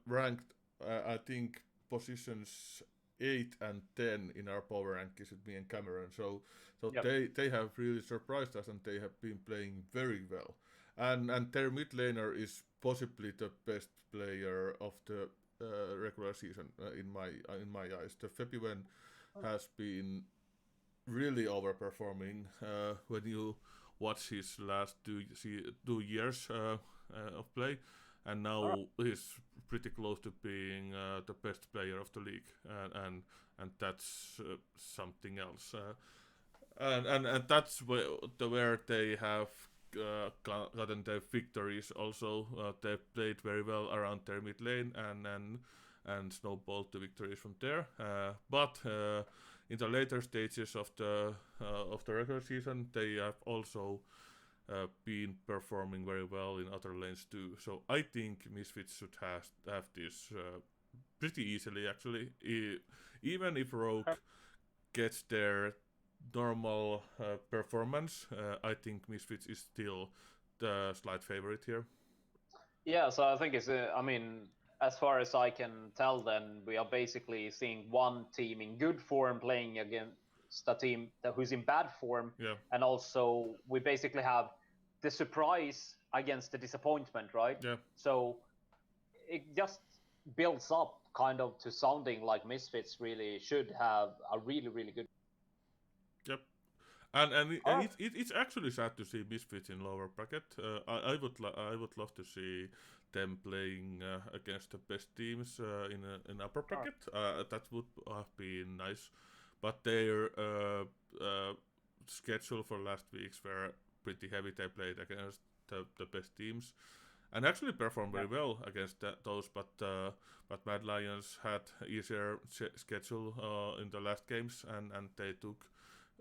ranked, I think, positions 8 and 10 in our power rankings with me and Cameron. So yep. they have really surprised us, and they have been playing very well. And their mid laner is possibly the best player of the regular season in my eyes. The Febiven has been really overperforming when you watch his last 2 years of play, and now he's pretty close to being the best player of the league, and that's something else. And that's where they have gotten their victories. Also, they played very well around their mid lane and snowballed the victories from there. But in the later stages of the regular season, they have also been performing very well in other lanes too. So I think Misfits should have this pretty easily, actually. Even if Rogue gets their normal performance, I think Misfits is still the slight favorite here. Yeah, so I think it's. I mean, as far as I can tell, then we are basically seeing one team in good form playing against a team who's in bad form, Yeah, and also we basically have the surprise against the disappointment, right? yeah, So it just builds up kind of to sounding like Misfits really should have a really really good. yep. And All right. it's actually sad to see Misfits in lower bracket. I would love to see them playing against the best teams in upper All right. bracket. That would have been nice, but their schedule for last weeks were pretty heavy. They played against the best teams and actually performed Yeah. very well against those. But Mad Lions had easier schedule in the last games, and they took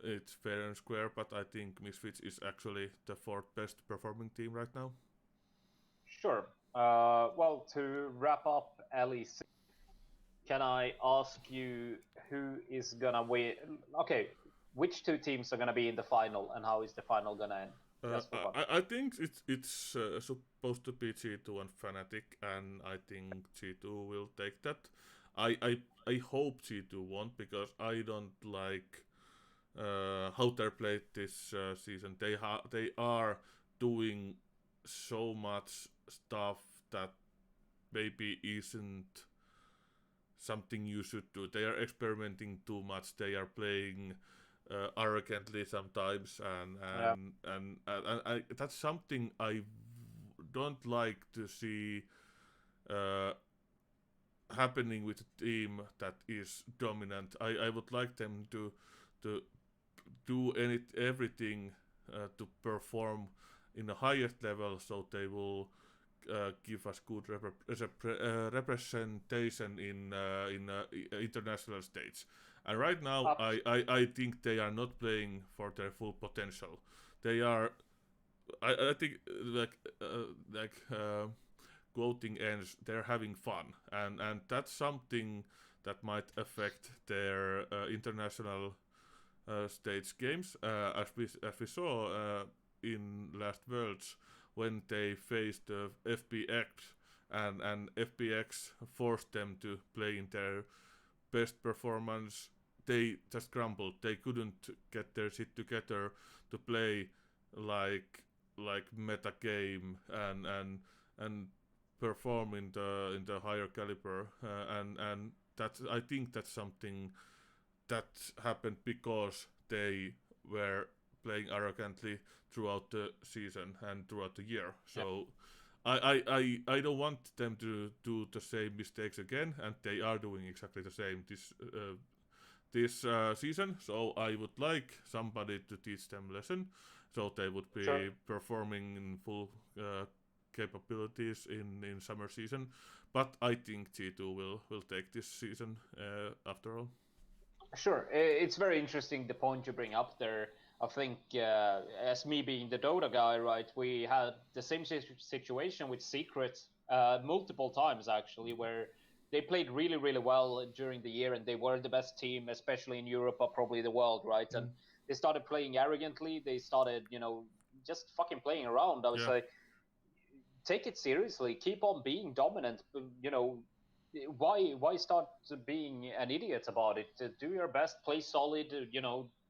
it's fair and square, but I think Misfits is actually the fourth best performing team right now. Sure. Well, to wrap up LEC, can I ask you who is gonna win? Okay, which two teams are gonna be in the final, and how is the final gonna end? Just for fun. I think it's supposed to be G2 and Fnatic, and I think G2 will take that. I hope G2 won't because I don't like how they played this season. They are doing so much stuff that maybe isn't something you should do. They are experimenting too much. They are playing arrogantly sometimes, Yeah. that's something I don't like to see uh, happening with a team that is dominant. I would like them to do everything to perform in the highest level, so they will give us good representation in international stage. And right now, Up. I think they are not playing for their full potential. They are, I think, quoting ends, they're having fun, and that's something that might affect their international stage games, as we saw in last Worlds when they faced FPX, and FPX forced them to play in their best performance. They just crumbled. They couldn't get their shit together to play like meta game and perform in the higher caliber. And that's I think that's something that happened because they were playing arrogantly throughout the season and throughout the year. Yeah. So I don't want them to do the same mistakes again, and they are doing exactly the same this season. So I would like somebody to teach them lesson, so they would Sure. be performing in full capabilities in summer season. But I think G2 will take this season after all. Sure. It's very interesting the point you bring up there. I think, as me being the Dota guy, right, we had the same situation with Secret multiple times actually, where they played really, really well during the year and they were the best team, especially in Europe, but probably the world, right? And Mm. they started playing arrogantly. They started, just fucking playing around. I was Yeah, like, take it seriously. Keep on being dominant. Why start being an idiot about it? Do your best, play solid.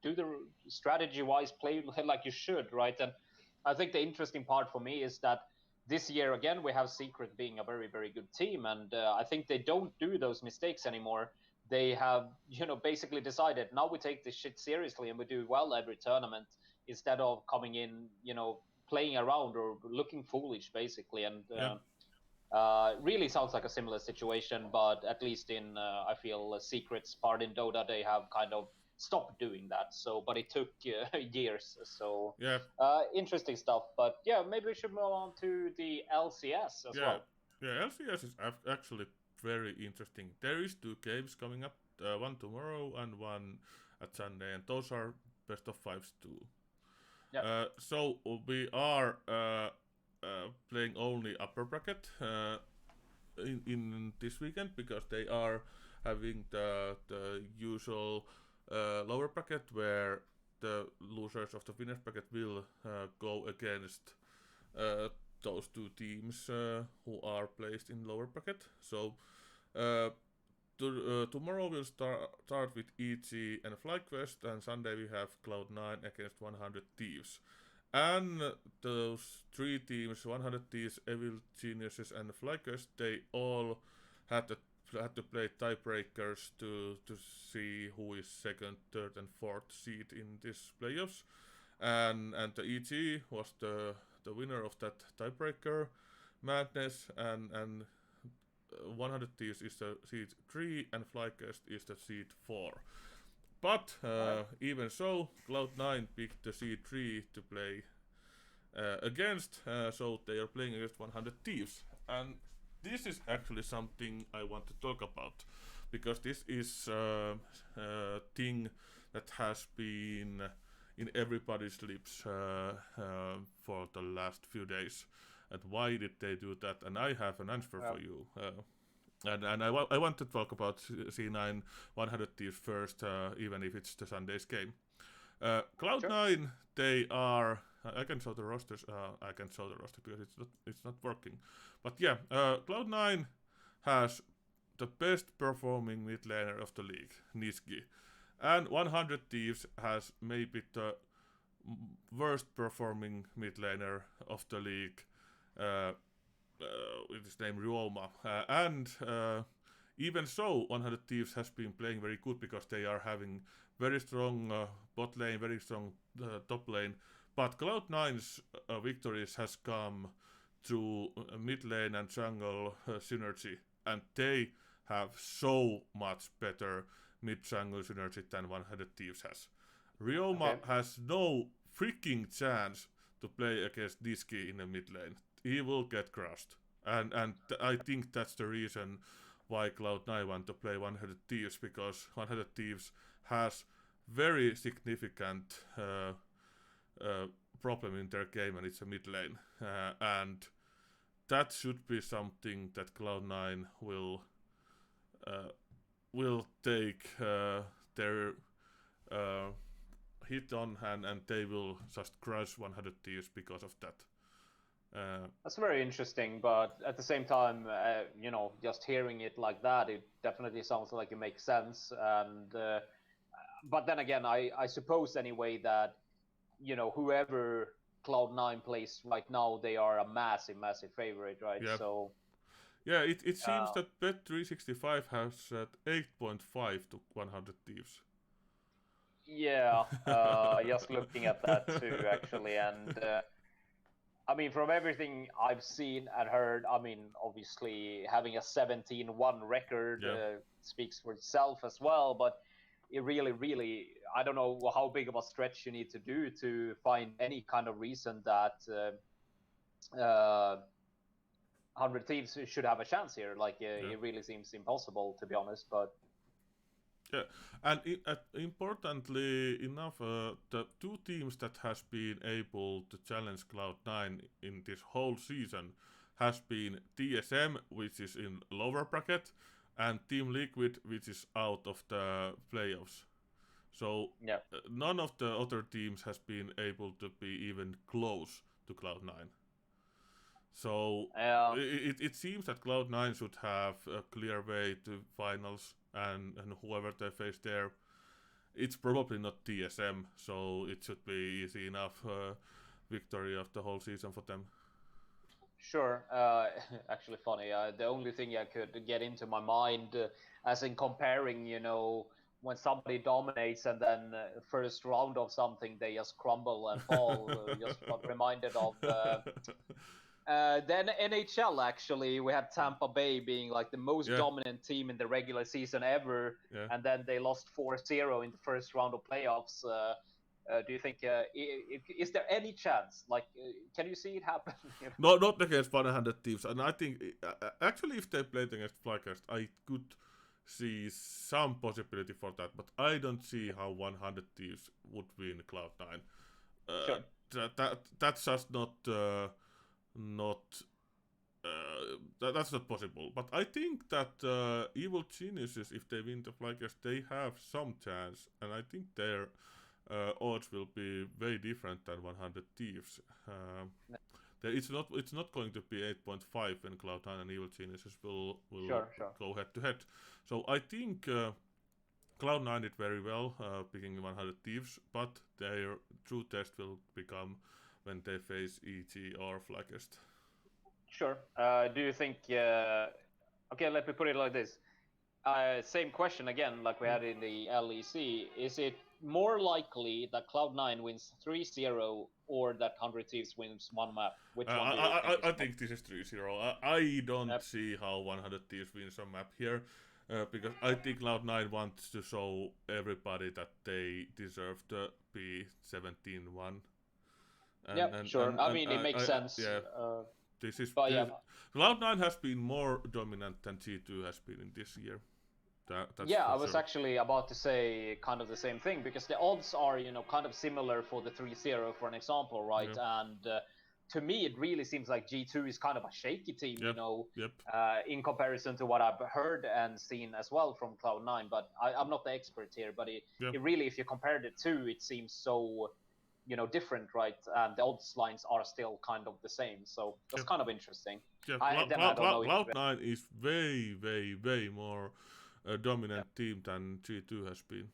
Do the strategy wise, play like you should, right? And I think the interesting part for me is that this year again we have Secret being a very very good team, and I think they don't do those mistakes anymore. They have basically decided now we take this shit seriously and we do well every tournament instead of coming in playing around or looking foolish basically. And yeah. really sounds like a similar situation, but at least in I feel Secret's part in Dota they have kind of stopped doing that. So but it took years. So Yeah, interesting stuff. But yeah, maybe we should move on to the LCS as yeah, well. yeah. LCS is actually very interesting. There is two games coming up, one tomorrow and one at Sunday, and those are best of fives too. Yeah. So we are playing only upper bracket in this weekend because they are having the usual lower bracket where the losers of the winners bracket will go against uh, those two teams who are placed in lower bracket. So tomorrow we'll start with EG and FlyQuest, and Sunday we have Cloud9 against 100 Thieves. And those three teams, 100 Thieves, Evil Geniuses, and FlyQuest, they all had to play tiebreakers to see who is second, third, and fourth seed in this playoffs. And the EG was the winner of that tiebreaker madness, and 100 Thieves is the seed 3 and FlyQuest is the seed 4. But even so, Cloud9 picked the seed 3 to play against, so they are playing against 100 Thieves. And this is actually something I want to talk about, because this is a thing that has been in everybody's lips for the last few days. And why did they do that? And I have an answer for you. And I want to talk about C9 100 Thieves first, even if it's the Sunday's game. Cloud9, sure. They are. I can show the rosters. I can show the roster because it's not working. But yeah, Cloud9 has the best performing mid laner of the league, Niski, and 100 Thieves has maybe the worst performing mid laner of the league. With his name Ryoma, and even so 100 Thieves has been playing very good because they are having very strong bot lane, very strong top lane, but Cloud9's victories has come through mid lane and jungle synergy, and they have so much better mid jungle synergy than 100 Thieves has. Ryoma has no freaking chance to play against Niski in the mid lane. He will get crushed, and I think that's the reason why Cloud9 want to play 100 Thieves, because 100 Thieves has very significant problem in their game, and it's a mid lane, and that should be something that Cloud9 will take their hit on, and they will just crush 100 Thieves because of that. That's very interesting, but at the same time, just hearing it like that, it definitely sounds like it makes sense. And but then again, I suppose anyway that whoever Cloud9 plays right now, they are a massive favorite, right? Yeah. So yeah, it seems that Bet365 has at 8.5 to 100 Thieves. Yeah, just looking at that too, actually, and. I mean, from everything I've seen and heard, I mean, obviously having a 17-1 record speaks for itself as well, but it really, I don't know how big of a stretch you need to do to find any kind of reason that 100 Thieves should have a chance here. Like, it really seems impossible, to be honest, but... Yeah, and importantly enough, the two teams that has been able to challenge Cloud9 in this whole season has been TSM, which is in lower bracket, and Team Liquid, which is out of the playoffs. So none of the other teams has been able to be even close to Cloud9. So it seems that Cloud9 should have a clear way to finals, and whoever they face there, it's probably not TSM, so it should be easy enough victory of the whole season for them. Sure. Actually funny, the only thing I could get into my mind, as in comparing, when somebody dominates and then first round of something, they just crumble and fall, just got reminded of... Then NHL, actually, we had Tampa Bay being like the most dominant team in the regular season ever, and then they lost 4-0 in the first round of playoffs. Do you think, is there any chance? Like, can you see it happen? No, not against 100 Thieves. And I think, actually, if they played against FlyQuest, I could see some possibility for that, but I don't see how 100 Thieves would win Cloud9. Sure. That's just that's not possible. But I think that Evil Geniuses, if they win the FlyQuest, they have some chance, and I think their odds will be very different than 100 Thieves. It's not going to be 8.5 when Cloud9 and Evil Geniuses will Sure. go head to head. So I think Cloud9 did very well picking 100 Thieves, but their true test will become when they face EG or Flaggest. Sure. Do you think? Okay, let me put it like this. Same question again, like we had in the LEC. Is it more likely that Cloud9 wins 3-0 or that 100 Thieves wins one map? Which one do you think? I think this is 3-0. I don't see how 100 Thieves wins a map here. Because I think Cloud9 wants to show everybody that they deserve to be 17-1. Sure. I mean, it makes sense. Yeah. Cloud9 has been more dominant than G2 has been in this year. I was actually about to say kind of the same thing, because the odds are, kind of similar for the 3-0, for an example, right? Yeah. And to me, it really seems like G2 is kind of a shaky team, Yep. In comparison to what I've heard and seen as well from Cloud9. But I'm not the expert here, but it really, if you compare the two, it seems so, different, right? And the odds lines are still kind of the same. So that's kind of interesting. Yeah, Cloud9 is way, way, way more a dominant team than G2 has been.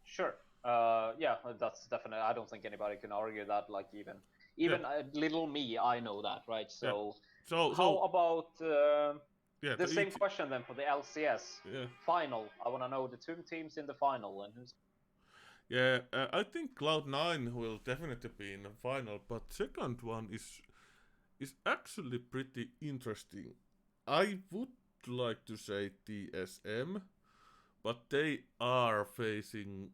Sure. That's definitely. I don't think anybody can argue that. Like even little me, I know that, right? So how about the same question then for the LCS final? I want to know the two teams in the final and who's. Yeah, I think Cloud9 will definitely be in the final, but second one is actually pretty interesting. I would like to say TSM, but they are facing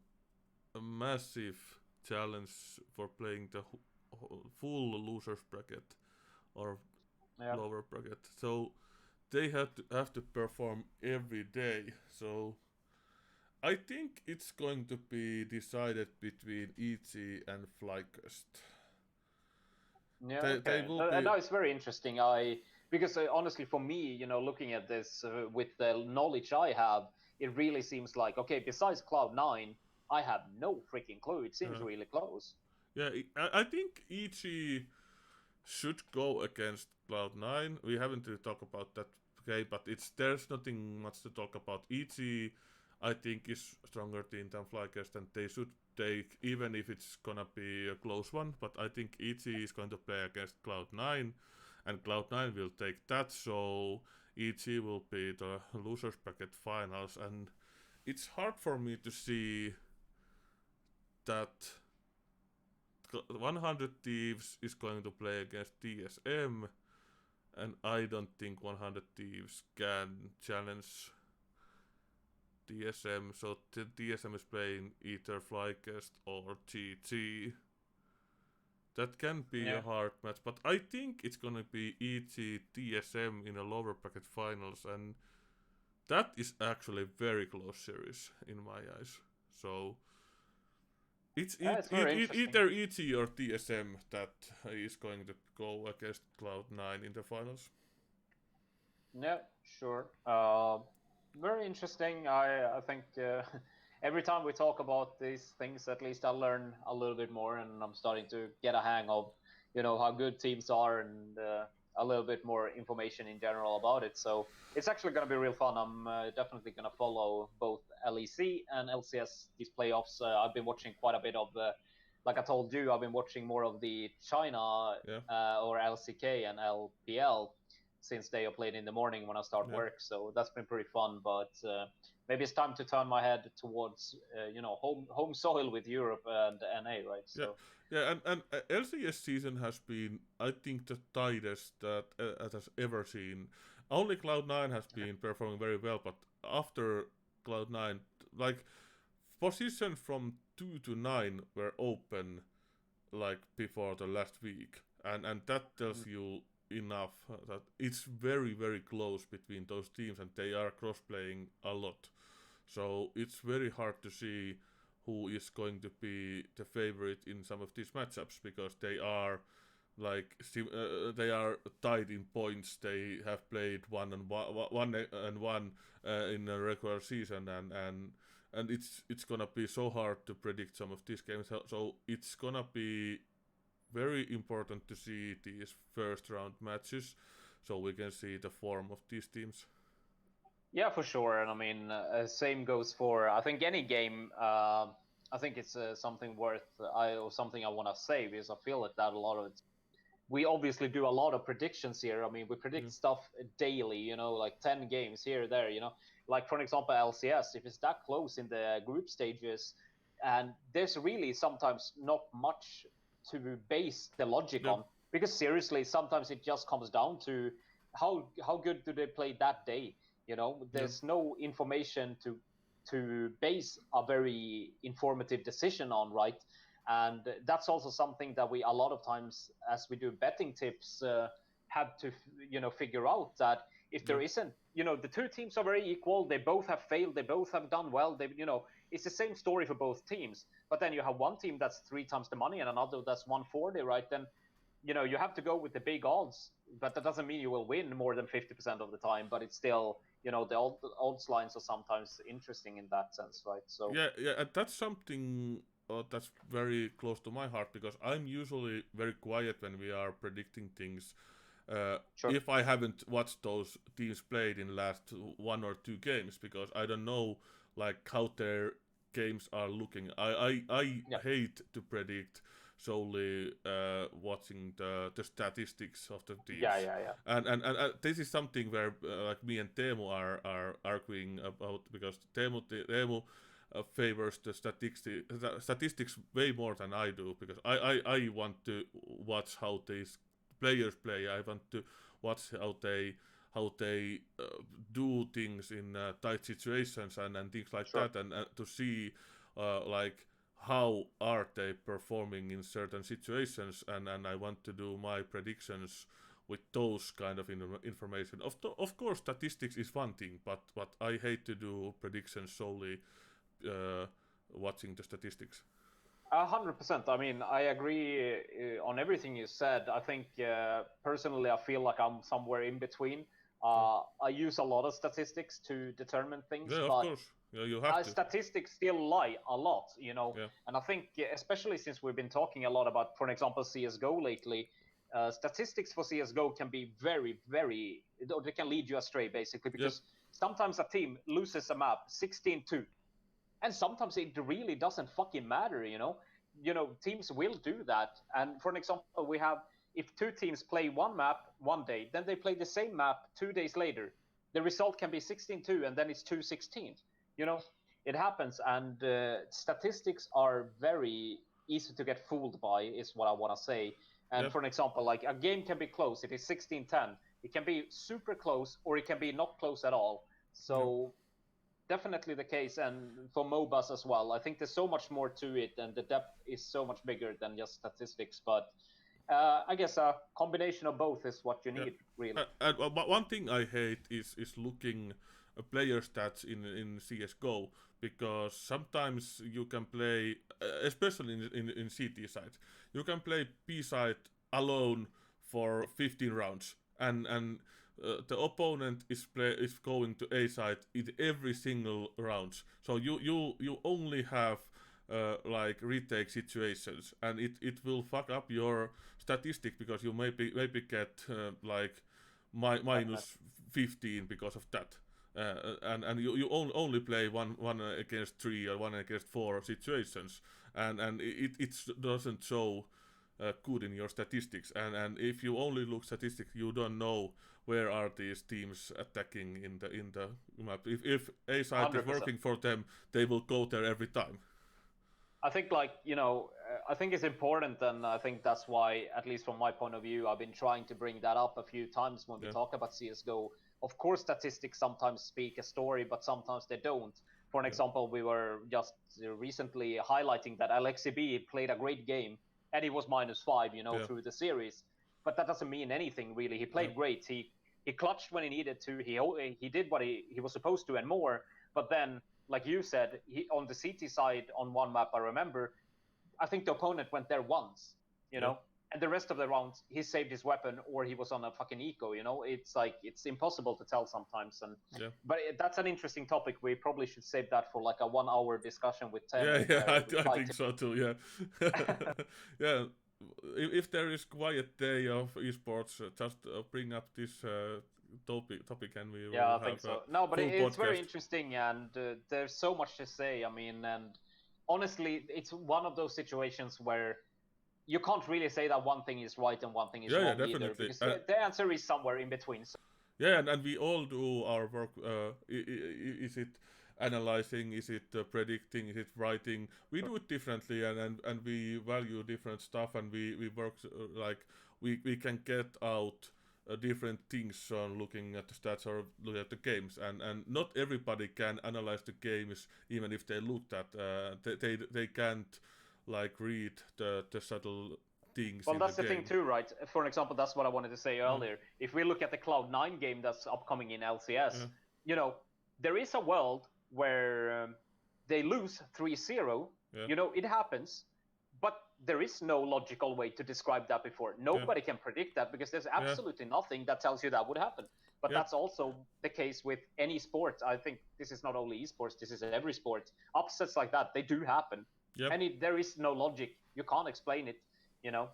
a massive challenge for playing the full losers bracket or lower bracket. So they have to perform every day. So I think it's going to be decided between EG and Flycast. Yeah, and now it's very interesting. Because honestly, for me, looking at this with the knowledge I have, it really seems like, okay, besides Cloud9, I have no freaking clue. It seems really close. Yeah, I think EG should go against Cloud9. We haven't really talked about that, okay, but there's nothing much to talk about. EG, I think, is a stronger team than Flycast, and they should take, even if it's gonna be a close one, but I think EG is going to play against Cloud9, and Cloud9 will take that, so EG will be the losers bracket finals, and it's hard for me to see that 100 Thieves is going to play against TSM, and I don't think 100 Thieves can challenge TSM, so TSM is playing either Flycast or GG. That can be a hard match, but I think it's gonna be EG TSM in a lower bracket finals, and that is actually very close series in my eyes. So it's either EG or TSM that is going to go against Cloud9 in the finals. Yeah, sure. Very interesting. I think every time we talk about these things, at least I learn a little bit more, and I'm starting to get a hang of, how good teams are, and a little bit more information in general about it. So it's actually going to be real fun. I'm definitely going to follow both LEC and LCS these playoffs. I've been watching quite a bit of like I told you, I've been watching more of the China or LCK and LPL since they are played in the morning when I start work. So that's been pretty fun. But maybe it's time to turn my head towards home soil with Europe and NA, right? So and LCS season has been, I think, the tightest that has ever seen. Only Cloud9 has been performing very well, but after Cloud9, like positions from 2 to 9 were open like before the last week, and that tells you enough that it's very, very close between those teams, and they are cross-playing a lot. So it's very hard to see who is going to be the favorite in some of these matchups, because they are they are tied in points. They have played 1-1 in a regular season, and it's gonna be so hard to predict some of these games. So it's gonna be very important to see these first round matches, so we can see the form of these teams. Yeah, for sure. And I mean, same goes for I think any game. I think it's something worth or something I want to say because I feel that a lot of it. We obviously do a lot of predictions here. I mean, we predict stuff daily. You know, like 10 games here, there. You know, like for example, LCS. If it's that close in the group stages, and there's really sometimes not much to base the logic on, because seriously, sometimes it just comes down to how good do they play that day. You know, there's no information to base a very informative decision on, right? And that's also something that we a lot of times, as we do betting tips, have to figure out that if there isn't, the two teams are very equal. They both have failed. They both have done well. It's the same story for both teams. But then you have one team that's 3 times the money and another that's 140, right? Then you have to go with the big odds, but that doesn't mean you will win more than 50% of the time. But it's still, the odds lines are sometimes interesting in that sense, right? So yeah, and that's something that's very close to my heart, because I'm usually very quiet when we are predicting things. Sure. If I haven't watched those teams played in last 1 or 2 games, because I don't know like how their games are looking. I hate to predict solely watching the statistics of the teams. Yeah. And this is something where like me and Teemu are arguing about, because Teemu favors the statistics way more than I do, because I want to watch how these players play. I want to watch how they do things in tight situations and things like that, and to see like how are they performing in certain situations, and I want to do my predictions with those kind of information. Of course, statistics is one thing, but I hate to do predictions solely watching the statistics. 100%. I mean, I agree on everything you said. I think personally, I feel like I'm somewhere in between. I use a lot of statistics to determine things, yeah, but of course. Yeah, you have to. Statistics still lie a lot, And I think, especially since we've been talking a lot about, for example, CS:GO lately, statistics for CS:GO can be very, very, they can lead you astray, basically, because sometimes a team loses a map 16-2. And sometimes it really doesn't fucking matter, teams will do that. And for an example, we have, if 2 teams play one map one day, then they play the same map 2 days later. The result can be 16-2, and then it's 2-16. It happens, and statistics are very easy to get fooled by, is what I want to say. And for an example, like a game can be close. It is 16-10. It can be super close, or it can be not close at all. So definitely the case, and for MOBAs as well. I think there's so much more to it, and the depth is so much bigger than just statistics. But I guess a combination of both is what you need, really. But one thing I hate is looking player stats in CS:GO, because sometimes you can play, especially in CT side, you can play B side alone for 15 rounds, and the opponent is going to A side in every single round. So you only have like retake situations, and it will fuck up your statistic, because you maybe get like minus 15 because of that. And you only play one against 3 or 1 against 4 situations, and it doesn't show good in your statistics. And if you only look statistics, you don't know where are these teams attacking in the map. If A side 100%. Is working for them, they will go there every time. I think, I think it's important, and I think that's why, at least from my point of view, I've been trying to bring that up a few times when we talk about CS:GO. Of course, statistics sometimes speak a story, but sometimes they don't. For an example, we were just recently highlighting that LXCB played a great game, and he was -5, through the series. But that doesn't mean anything, really. He played great. He clutched when he needed to. He did what he was supposed to and more. But then, like you said, on the CT side, on one map, I remember, I think the opponent went there once, and the rest of the rounds, he saved his weapon, or he was on a fucking eco, It's like, it's impossible to tell sometimes. But that's an interesting topic. We probably should save that for like a 1 hour discussion with Tim. I think so too, yeah. if there is quiet day of esports, just bring up this topic, and we will Yeah, I have think a so. No, but full it's very podcast. interesting, and there's so much to say. I mean, and honestly, it's one of those situations where you can't really say that one thing is right and one thing is Yeah, wrong either, definitely. because the answer is somewhere in between. So, Yeah, and we all do our work. Is it analyzing? Is it predicting? Is it writing? We do it differently, and we value different stuff, and we work like we can get out different things on looking at the stats or looking at the games, and not everybody can analyze the games even if they looked at. They can't like read the subtle things well, in the that's the thing game. too, right? For example, that's what I wanted to say earlier. If we look at the Cloud9 game that's upcoming in LCS, you know, there is a world where they lose 3-0. Yeah. You know, it happens, but there is no logical way to describe that before. Nobody can predict that because there's absolutely nothing that tells you that would happen. But that's also the case with any sport. I think this is not only esports, this is every sport. Upsets like that, they do happen. Yep. And there is no logic. You can't explain it, you know?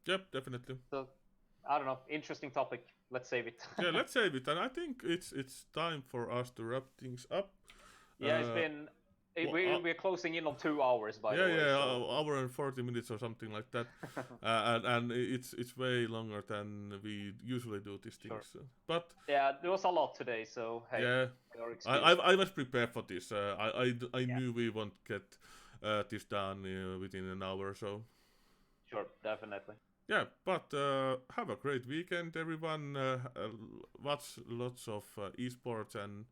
Yep, definitely. So, I don't know. Interesting topic. Let's save it. Yeah, let's save it. And I think it's time for us to wrap things up. Yeah, it's been... We're closing in on 2 hours, by the way. Yeah, hour and 40 minutes or something like that. And it's way longer than we usually do these things. Sure. But yeah, there was a lot today, so hey. Yeah, I was prepared for this. I knew we won't get this done within an hour or so. Sure, definitely. Yeah, but have a great weekend, everyone. Watch lots of esports and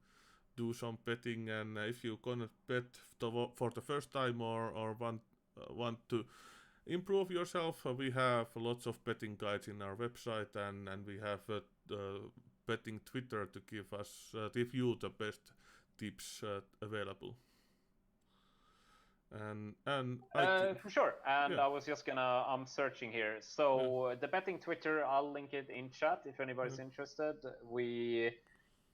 do some betting. And if you gonna bet for the first time or want to improve yourself, we have lots of betting guides in our website, and we have betting Twitter to give you the best tips available. And for sure. And I was just I'm searching here. So the betting Twitter, I'll link it in chat if anybody's interested. We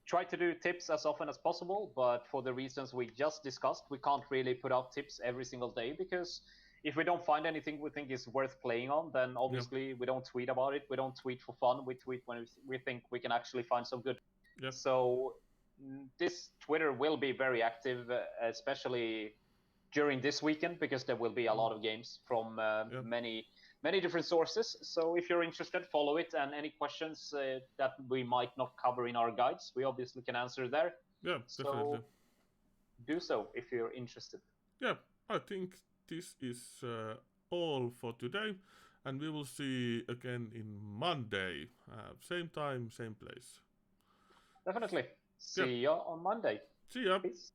try to do tips as often as possible, but for the reasons we just discussed, we can't really put out tips every single day, because if we don't find anything we think is worth playing on, then obviously we don't tweet about it. We don't tweet for fun. We tweet when we think we can actually find some good. So this Twitter will be very active, especially during this weekend, because there will be a lot of games from many different sources. So if you're interested, follow it, and any questions that we might not cover in our guides, we obviously can answer there. Yeah, definitely. So do so if you're interested. Yeah, I think this is all for today, and we will see again in Monday. Same time, same place. Definitely. See ya on Monday. See ya. Peace.